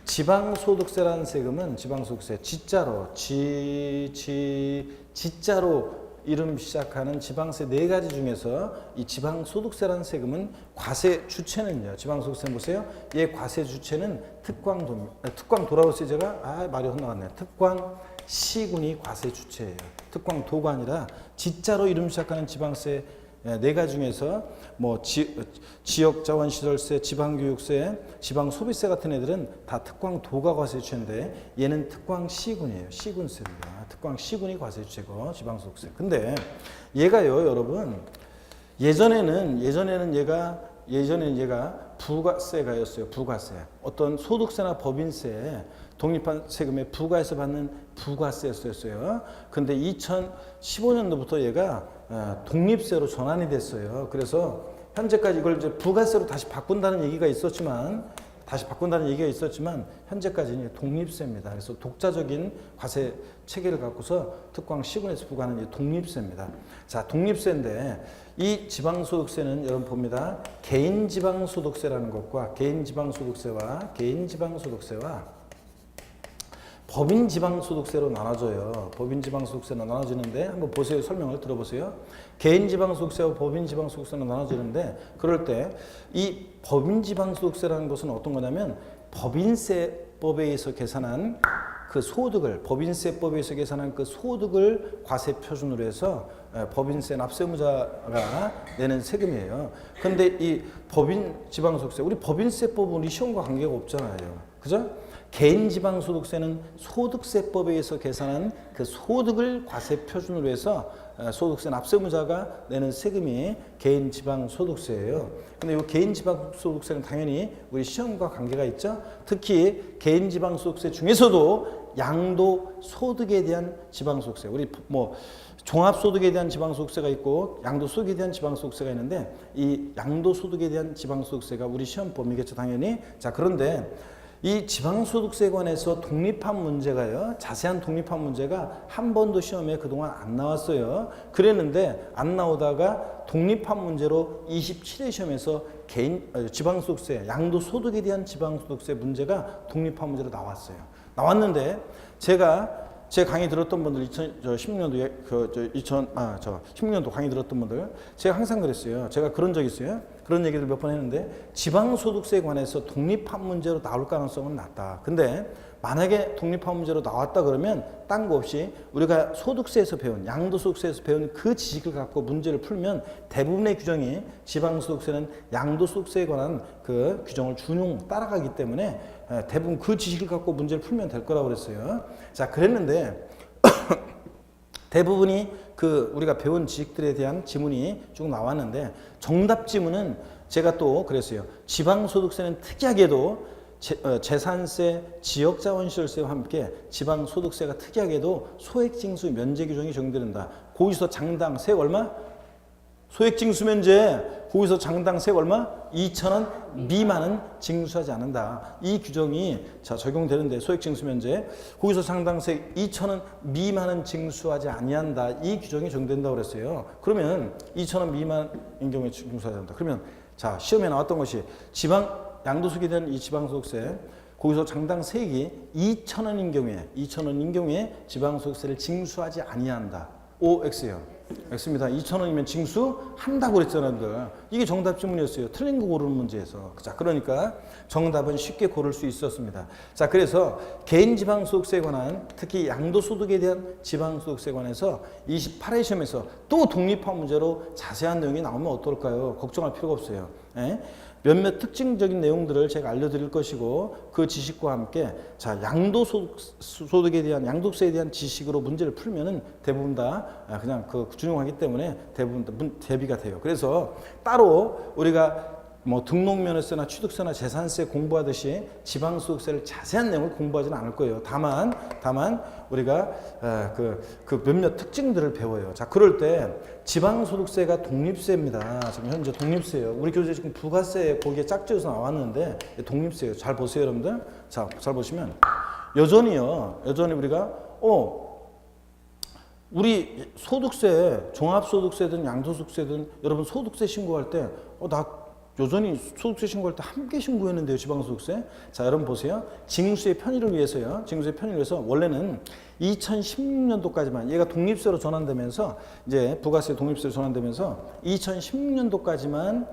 지방소득세라는 세금은 지방소득세 지자로 이름 시작하는 지방세 4가지 중에서 이 지방소득세라는 세금은 과세 주체는요. 지방소득세 보세요. 얘 과세 주체는 특광도라고 했어요. 제가 말이 헛나갔네. 특광시군이 과세 주체예요. 특광도가 아니라 지자로 이름 시작하는 지방세 4가지 중에서 뭐 지역자원시설세, 지방교육세, 지방소비세 같은 애들은 다 특광도가 과세 주체인데 얘는 특광시군이에요. 시군세입니다. 특광시군이 과세 주체고 지방소득세. 근데 얘가요, 여러분. 예전에는 얘가 부가세가였어요. 부가세. 어떤 소득세나 법인세, 독립한 세금에 부과해서 받는 부가세였어요. 근데 2015년도부터 얘가 독립세로 전환이 됐어요. 그래서 현재까지 이걸 이제 부가세로 다시 바꾼다는 얘기가 있었지만 현재까지는 독립세입니다. 그래서 독자적인 과세 체계를 갖고서 특광 시군에서 부과하는 독립세입니다. 자, 독립세인데 이 지방소득세는 여러분 봅니다. 개인지방소득세라는 것과 개인지방소득세와 법인 지방소득세로 나눠져요. 법인 지방소득세로 나눠지는데 한번 보세요. 설명을 들어보세요. 개인 지방소득세와 법인 지방소득세로 나눠지는데 그럴 때 이 법인 지방소득세라는 것은 어떤 거냐면 법인세법에 의해서 계산한 그 소득을 법인세법에 의해서 계산한 그 소득을 과세 표준으로 해서 법인세 납세무자가 내는 세금이에요. 근데 이 법인 지방소득세 우리 법인세법은 우리 시험과 관계가 없잖아요. 그죠? 개인 지방소득세는 소득세법에 의해서 계산한 그 소득을 과세 표준으로 해서 소득세 납세무자가 내는 세금이 개인 지방소득세예요. 근데 이 개인 지방소득세는 당연히 우리 시험과 관계가 있죠. 특히 개인 지방소득세 중에서도 양도소득에 대한 지방소득세, 우리 뭐 종합소득에 대한 지방소득세가 있고 양도소득에 대한 지방소득세가 있는데 이 양도소득에 대한 지방소득세가 우리 시험 범위겠죠, 당연히. 자, 그런데 이 지방소득세에 관해서 독립한 문제가요. 자세한 독립한 문제가 한 번도 시험에 그동안 안 나왔어요. 그랬는데 안 나오다가 독립한 문제로 27회 시험에서 지방소득세, 양도소득에 대한 지방소득세 문제가 독립한 문제로 나왔어요. 나왔는데 제 강의 들었던 분들 2016년도에 16년도 강의 들었던 분들 제가 항상 그랬어요. 제가 그런 적 있어요. 그런 얘기를 몇 번 했는데 지방소득세에 관해서 독립한 문제로 나올 가능성은 낮다. 근데 만약에 독립한 문제로 나왔다 그러면 딴 거 없이 우리가 소득세에서 배운 양도소득세에서 배운 그 지식을 갖고 문제를 풀면 대부분의 규정이 지방소득세는 양도소득세에 관한 그 규정을 준용 따라가기 때문에 대부분 그 지식을 갖고 문제를 풀면 될 거라고 그랬어요. 자, 그랬는데 대부분이 그 우리가 배운 지식들에 대한 지문이 쭉 나왔는데 정답 지문은 제가 또 그랬어요. 지방소득세는 특이하게도 재산세, 지역자원시설세와 함께 지방소득세가 특이하게도 소액징수 면제 규정이 적용된다. 거기서 장당 세액 얼마? 소액징수 면제 거기서 장당 세액 얼마? 2,000원 미만은 징수하지 않는다. 이 규정이 적용되는데 소액징수 면제 거기서 장당 세액 2,000원 미만은 징수하지 아니한다. 이 규정이 적용된다고 그랬어요. 그러면 2,000원 미만인 경우에 징수하지 않는다. 그러면 자, 시험에 나왔던 것이 양도소득에 대한 이 지방소득세 거기서 장당 세액이 2,000원인 경우에 지방소득세를 징수하지 아니한다. O, X예요. X입니다. 2,000원이면 징수한다고 그랬잖아요. 이게 정답 지문이었어요. 틀린 거 고르는 문제에서. 자, 그러니까 정답은 쉽게 고를 수 있었습니다. 자, 그래서 개인 지방소득세에 관한 특히 양도소득에 대한 지방소득세에 관해서 28회 시험에서 또 독립한 문제로 자세한 내용이 나오면 어떨까요? 걱정할 필요가 없어요. 몇몇 특징적인 내용들을 제가 알려드릴 것이고 그 지식과 함께 자 양도소득에 대한 양도세에 대한 지식으로 문제를 풀면은 대부분 다 그냥 그 준용하기 때문에 대부분 다 대비가 돼요. 그래서 따로 우리가 뭐 등록면허세나 취득세나 재산세 공부하듯이 지방소득세를 자세한 내용을 공부하지는 않을 거예요. 다만 우리가 그 몇몇 특징들을 배워요. 자, 그럴 때 지방소득세가 독립세입니다. 지금 현재 독립세예요. 우리 교재 지금 부가세 거기에 짝지어서 나왔는데 독립세예요. 잘 보세요, 여러분들. 자, 잘 보시면 여전히 우리가 우리 소득세, 종합소득세든 양도소득세든 여러분 소득세 신고할 때 나 여전히 소득세 신고할 때 함께 신고했는데요, 지방소득세. 자, 여러분 보세요. 징수의 편의를 위해서요. 징수의 편의를 위해서 원래는 2016년도까지만 얘가 독립세로 전환되면서 이제 부가세 독립세로 전환되면서 2016년도까지만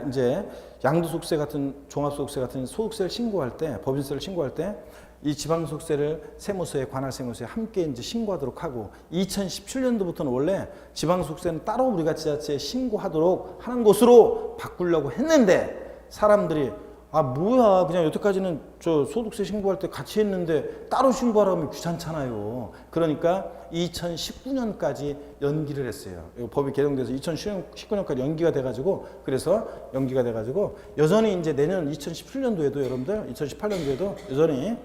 이제 양도소득세 같은 종합소득세 같은 소득세를 신고할 때 법인세를 신고할 때 이 지방소득세를 세무서에 관할 세무서에 함께 이제 신고하도록 하고 2017년도부터는 원래 지방소득세는 따로 우리가 지자체에 신고하도록 하는 것으로 바꾸려고 했는데 사람들이 뭐야 그냥 여태까지는 저 소득세 신고할 때 같이 했는데 따로 신고하라면 귀찮잖아요. 그러니까 2019년까지 연기를 했어요. 법이 개정돼서 2019년까지 연기가 돼가지고 그래서 연기가 돼가지고 여전히 이제 내년 2017년도에도 여러분들 2018년도에도 여전히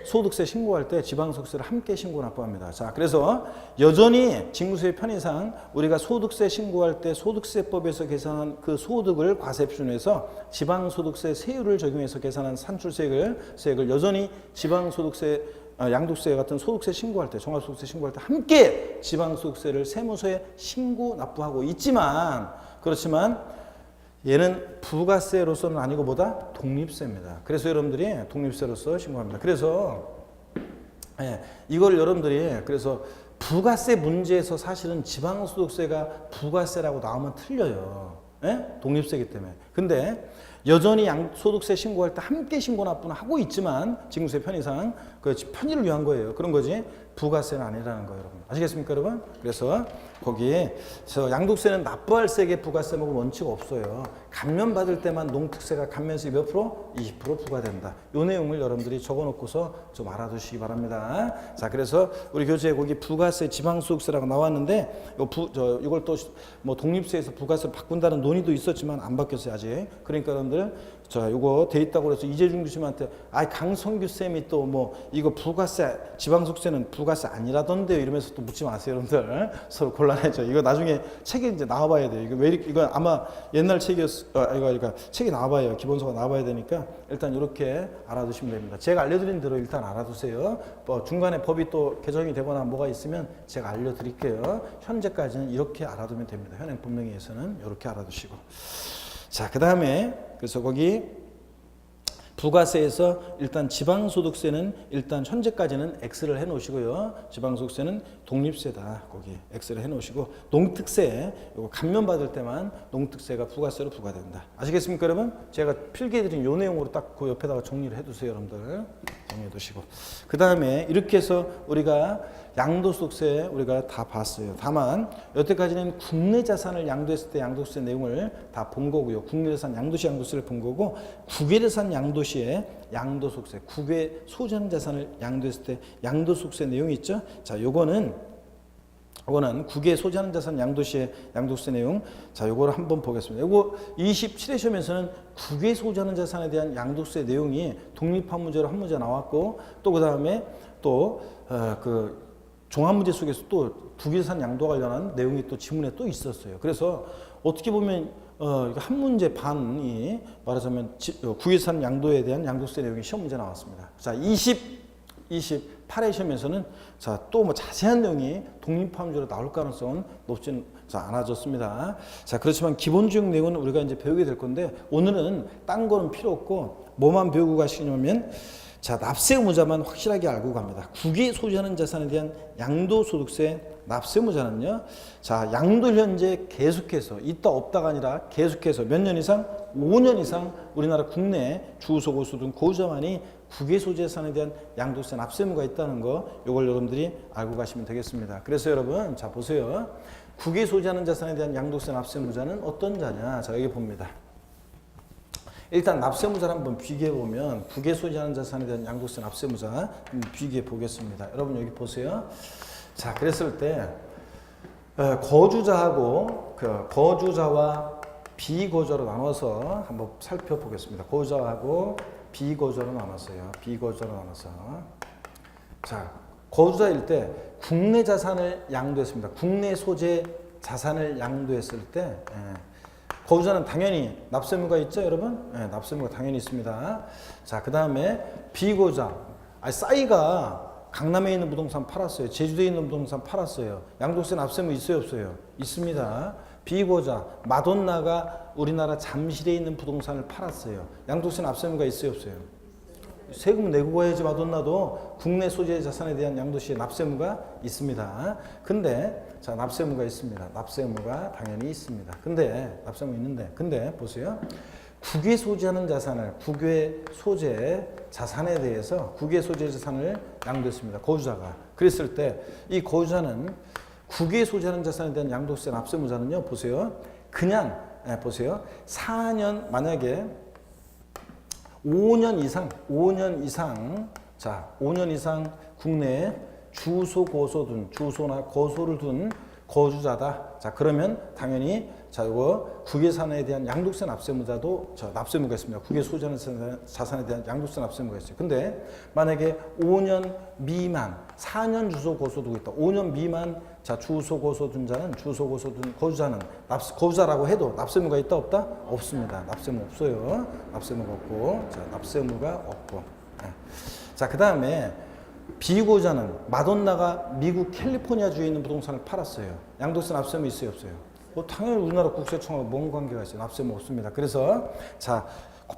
소득세 신고할 때 지방소득세를 함께 신고 납부합니다. 자, 그래서 여전히 징수의 편의상 우리가 소득세 신고할 때 소득세법에서 계산한 그 소득을 과세 표준해서 지방소득세 세율을 적용해서 계산한 산출세액을 여전히 지방소득세 양도세 같은 소득세 신고할 때 종합소득세 신고할 때 함께 지방소득세를 세무서에 신고 납부하고 있지만 그렇지만 얘는 부가세로서는 아니고 뭐다? 독립세입니다. 그래서 여러분들이 독립세로서 신고합니다. 그래서 예, 이걸 여러분들이 그래서 부가세 문제에서 사실은 지방소득세가 부가세라고 나오면 틀려요. 예? 독립세이기 때문에. 근데 여전히 양소득세 신고할 때 함께 신고 납부는 하고 있지만 징수세 편의상 그 편의를 위한 거예요. 그런 거지 부가세는 아니라는 거예요, 여러분. 아시겠습니까, 여러분? 그래서 거기에 양도세는 납부할 세액에 부가세 먹을 원칙 없어요. 감면받을 때만 농특세가 감면세 몇 프로? 20% 부과된다. 이 내용을 여러분들이 적어놓고서 좀 알아두시기 바랍니다. 자, 그래서 우리 교재에 거기 부가세 지방소득세라고 나왔는데 이걸 또 뭐 독립세에서 부가세로 바꾼다는 논의도 있었지만 안 바뀌었어요, 아직. 그러니까 여러분들 요거 돼 있다고 그래서 이재중 교수님한테 강성규 쌤이 또 뭐 이거 부가세 지방소득세는 부가세 아니라던데요 이러면서 또 묻지 마세요, 여러분들. 서로 곤란해져. 이거 나중에 책에 이제 나와봐야 돼요. 이거 왜 이렇게 이거 아마 옛날 책이었 그러니까 책이 나와봐요. 기본서가 나와봐야 되니까 일단 이렇게 알아두시면 됩니다. 제가 알려드린 대로 일단 알아두세요. 뭐 중간에 법이 또 개정이 되거나 뭐가 있으면 제가 알려드릴게요. 현재까지는 이렇게 알아두면 됩니다. 현행 법령에서는 이렇게 알아두시고. 자, 그 다음에 그래서 거기 부가세에서 일단 지방소득세는 일단 현재까지는 X를 해 놓으시고요. 지방소득세는 독립세다. 거기 X를 해 놓으시고 농특세 이거 감면받을 때만 농특세가 부가세로 부과된다. 아시겠습니까, 여러분? 제가 필기해 드린 요 내용으로 딱 그 옆에다가 정리를 해 두세요, 여러분들. 정리해 두시고. 그다음에 이렇게 해서 우리가 양도소득세 우리가 다 봤어요. 다만 여태까지는 국내 자산을 양도했을 때 양도세 내용을 다 본 거고요. 국내 자산 양도시 양도세를 본 거고 국외자산 양도시에 양도소득세, 국외 소유한 자산을 양도했을 때 양도소득세 내용이 있죠. 자, 요거는 국외 소지하는 자산 양도시의 양도세 내용. 자, 요거를 한번 보겠습니다. 요거 27회 시험에서는 국외 소지하는 자산에 대한 양도세 내용이 독립한 문제로 한 문제 나왔고 또 그다음에 또 그 종합 문제 속에서 또 국외자산 양도 관련한 내용이 또 지문에 또 있었어요. 그래서 어떻게 보면 한 문제 반이 말하자면 국외자산 양도에 대한 양도세 내용이 시험 문제 나왔습니다. 자, 28회 시험에서는 자, 또 뭐 자세한 내용이 독립화 문제로 나올 가능성은 높지는 않아졌습니다. 자, 그렇지만 기본적인 내용은 우리가 이제 배우게 될 건데 오늘은 딴 거는 필요 없고 뭐만 배우고 가시냐면 자, 납세 의무자만 확실하게 알고 갑니다. 국외 소지하는 자산에 대한 양도소득세 납세 의무자는요. 자, 양도 현재 계속해서 있다 없다가 아니라 계속해서 몇 년 이상? 5년 이상 우리나라 국내 주소 고수 등 고유자만이 국외 소지 자산에 대한 양도세 납세 의무가 있다는 거 이걸 여러분들이 알고 가시면 되겠습니다. 그래서 여러분 자 보세요. 국외 소지하는 자산에 대한 양도세 납세 의무자는 어떤 자냐? 자, 여기 봅니다. 일단 납세 의무자를 한번 비교해 보면 국외 소지하는 자산에 대한 양도세 납세 의무자 비교해 보겠습니다. 여러분 여기 보세요. 자, 그랬을 때 거주자하고 거주자와 비거주자로 나눠서 한번 살펴보겠습니다. 거주자하고 비거주자로 나눴어요. 비거주자로 나눠서 자, 거주자일 때 국내 자산을 양도했습니다. 국내 소재 자산을 양도했을 때 거주자는 당연히 납세 의무가 있죠, 여러분? 네, 납세 의무가 당연히 있습니다. 자, 그 다음에 비거주자. 싸이가 강남에 있는 부동산 팔았어요. 제주도에 있는 부동산 팔았어요. 양도세 납세 의무 있어요, 없어요? 있습니다. 비거주자. 마돈나가 우리나라 잠실에 있는 부동산을 팔았어요. 양도세 납세 의무가 있어요, 없어요? 세금 내고 가야지. 마돈나도 국내 소재 자산에 대한 양도시에 납세 의무가 있습니다. 근데 자, 납세 의무가 있습니다. 납세 의무가 당연히 있습니다. 근데 납세 의무 있는데 근데 보세요. 국외 소지하는 자산을 국외 소재 자산에 대해서 국외 소재 자산을 양도했습니다. 거주자가. 그랬을 때 이 거주자는 국외 소지하는 자산에 대한 양도세 납세 의무자는요. 보세요. 그냥 보세요. 4년 만약에 5년 이상 자, 5년 이상 국내에 주소 고소 둔 주소나 거소를 둔 거주자다. 자, 그러면 당연히 자, 이거 국외산에 대한 양도세 납세 의무자도 납세 의무가 있습니다. 국외 소지하는 자산에 대한 양도세 납세 의무가 있어요. 근데 만약에 5년 미만 4년 주소 고소 두고 있다. 5년 미만 자, 주소 고소 둔 자는 주소 고소 둔 거주자는 거주자라고 해도 납세 의무가 있다 없다? 없습니다. 납세 의무 없어요. 납세 의무가 없고 자, 납세 의무가 없고. 네. 자, 그다음에 비거주자는 마돈나가 미국 캘리포니아주에 있는 부동산을 팔았어요. 양도세 납세 의무 있어요, 없어요? 뭐 당연히 우리나라 국세청하고 뭔 관계가 있어요? 납세 의무 없습니다. 그래서 자,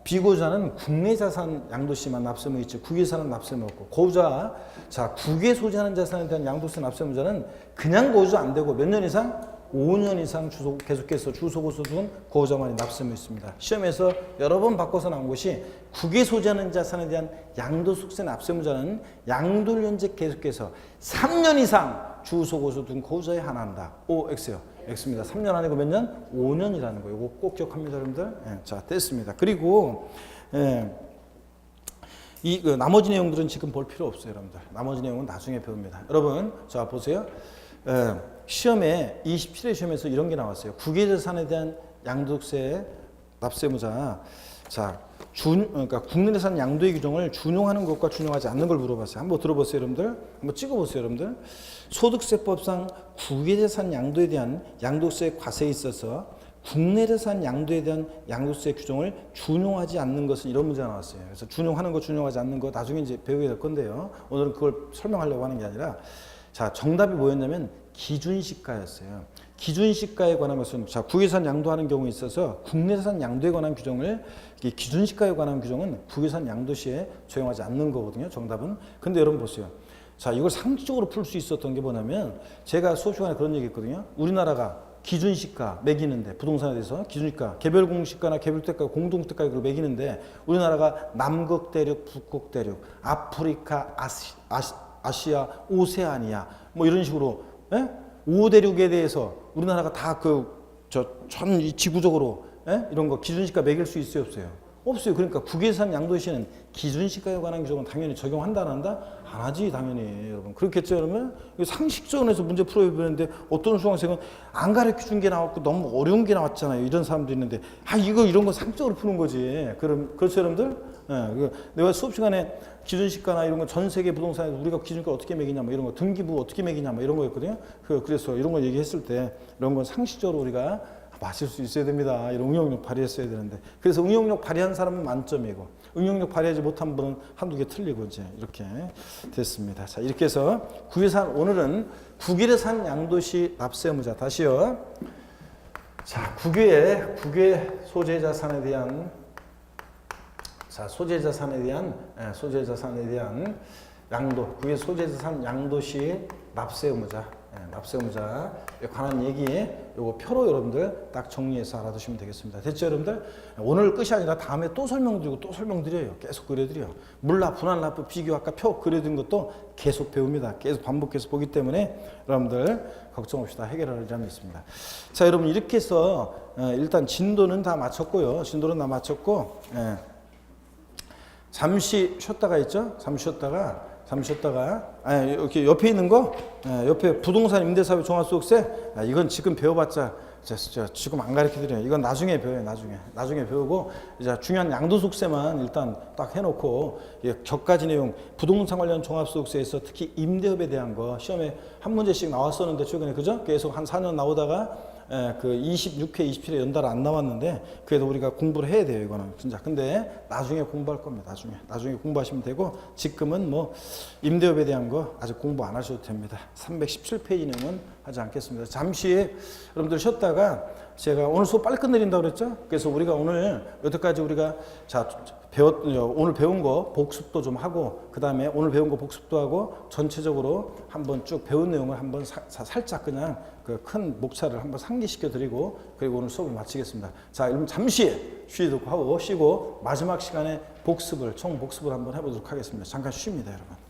비고자는 국내 자산 양도세만 납세무 있지 국외자산 납세무 없고 고자 자 국외 소지하는 자산에 대한 양도세 납세무자는 그냥 고자 안 되고 몇 년 이상 5년 이상 계속해서 주소고소 둔 고자만이 납세무 있습니다. 시험에서 여러 번 바꿔서 나온 것이 국외 소지하는 자산에 대한 양도소득세 납세무자는 양도를 현재 계속해서 3년 이상 주소고소 둔 고자에 한한다. O, X요. X입니다. 3년 아니고 몇 년? 5년이라는 거예요. 이거 꼭 기억합니다, 여러분들. 예, 자, 됐습니다. 그리고 나머지 내용들은 지금 볼 필요 없어요, 여러분들. 나머지 내용은 나중에 배웁니다. 여러분, 자 보세요. 시험에 27회 시험에서 이런 게 나왔어요. 국외자산에 대한 양도세 납세무자. 자, 그러니까 국내자산 양도의 규정을 준용하는 것과 준용하지 않는 걸 물어봤어요. 한번 들어보세요, 여러분들. 한번 찍어보세요, 여러분들. 소득세법상 국외자산 양도에 대한 양도세 과세에 있어서 국내자산 양도에 대한 양도세 규정을 준용하지 않는 것은 이런 문제가 나왔어요. 그래서 준용하는 거, 준용하지 않는 거 나중에 이제 배우게 될 건데요. 오늘은 그걸 설명하려고 하는 게 아니라 자, 정답이 뭐였냐면 기준시가였어요. 기준시가에 관한 것은 자, 국외자산 양도하는 경우에 있어서 국내자산 양도에 관한 규정을 기준시가에 관한 규정은 국외자산 양도시에 적용하지 않는 거거든요. 정답은. 근데 여러분 보세요. 자, 이걸 상식적으로 풀 수 있었던 게 뭐냐면 제가 수업 시간에 그런 얘기 했거든요. 우리나라가 기준시가 매기는데 부동산에 대해서 기준시가 개별공시가나 개별대가 공동대가 이걸 매기는데 우리나라가 남극대륙, 북극대륙, 아프리카, 아시아, 오세아니아 뭐 이런 식으로 5대륙에 대해서 우리나라가 다 전 지구적으로 이런 거 기준시가 매길 수 있어요, 없어요? 없어요. 그러니까 국외자산 양도시에는 기준시가에 관한 규정은 당연히 적용한다, 안 한다? 안 하지, 당연히. 여러분. 그렇겠죠, 여러분? 상식적으로 문제 풀어보는데 어떤 수강생은 안 가르쳐 준 게 나왔고 너무 어려운 게 나왔잖아요. 이런 사람도 있는데, 이런 거 상식적으로 푸는 거지. 그렇죠, 여러분들? 예, 내가 수업 시간에 기준시가나 이런 거 전 세계 부동산에서 우리가 기준시가 어떻게 매기냐, 뭐 이런 거 등기부 어떻게 매기냐, 뭐 이런 거였거든요. 그래서 이런 거 얘기했을 때 이런 건 상식적으로 우리가 마실 수 있어야 됩니다. 이런 응용력 발휘했어야 되는데. 그래서 응용력 발휘한 사람은 만점이고, 응용력 발휘하지 못한 분은 한두 개 틀리고, 이제 이렇게 됐습니다. 자, 이렇게 해서 오늘은 국외자산 양도시 납세무자. 다시요. 자, 국외 소재자산에 대한, 소재자산에 대한 양도, 국외 소재자산 양도시 납세무자. 납세무자에 관한 얘기 요거 표로 여러분들 딱 정리해서 알아두시면 되겠습니다. 됐죠, 여러분들? 오늘 끝이 아니라 다음에 또 설명드리고 또 설명드려요. 계속 그려드려요. 물납, 분할납부 비교 아까 표 그려둔 것도 계속 배웁니다. 계속 반복해서 보기 때문에 여러분들 걱정 없이 다 해결할 점이 있습니다. 자, 여러분 이렇게 해서 일단 진도는 다 마쳤고요. 잠시 쉬었다가 있죠? 잠시 쉬었다가 이렇게 옆에 있는 거 옆에 부동산 임대사회 종합소득세 이건 지금 배워봤자 지금 안 가르쳐드려요. 이건 나중에 배워요. 나중에 배우고 이제 중요한 양도소득세만 일단 딱 해놓고 격가지 내용 부동산 관련 종합소득세에서 특히 임대업에 대한 거 시험에 한 문제씩 나왔었는데 최근에 그죠? 계속 한 4년 나오다가 그 26회, 27회 연달아 안 나왔는데 그래도 우리가 공부를 해야 돼요, 이거는 진짜. 근데 나중에 공부할 겁니다. 나중에 공부하시면 되고 지금은 뭐 임대업에 대한 거 아직 공부 안 하셔도 됩니다. 317페이지 내용은 하지 않겠습니다. 잠시 여러분들 쉬었다가 제가 오늘 수업 빨리 끝내린다고 그랬죠? 그래서 우리가 오늘 여태까지 우리가 오늘 배운 거 복습도 좀 하고 그 다음에 오늘 배운 거 복습도 하고 전체적으로 한번 쭉 배운 내용을 한번 살짝 그냥 그 큰 목차를 한번 상기시켜 드리고 그리고 오늘 수업을 마치겠습니다. 자, 여러분 잠시 쉬도록 하고 쉬고 마지막 시간에 총 복습을 한번 해보도록 하겠습니다. 잠깐 쉽니다, 여러분.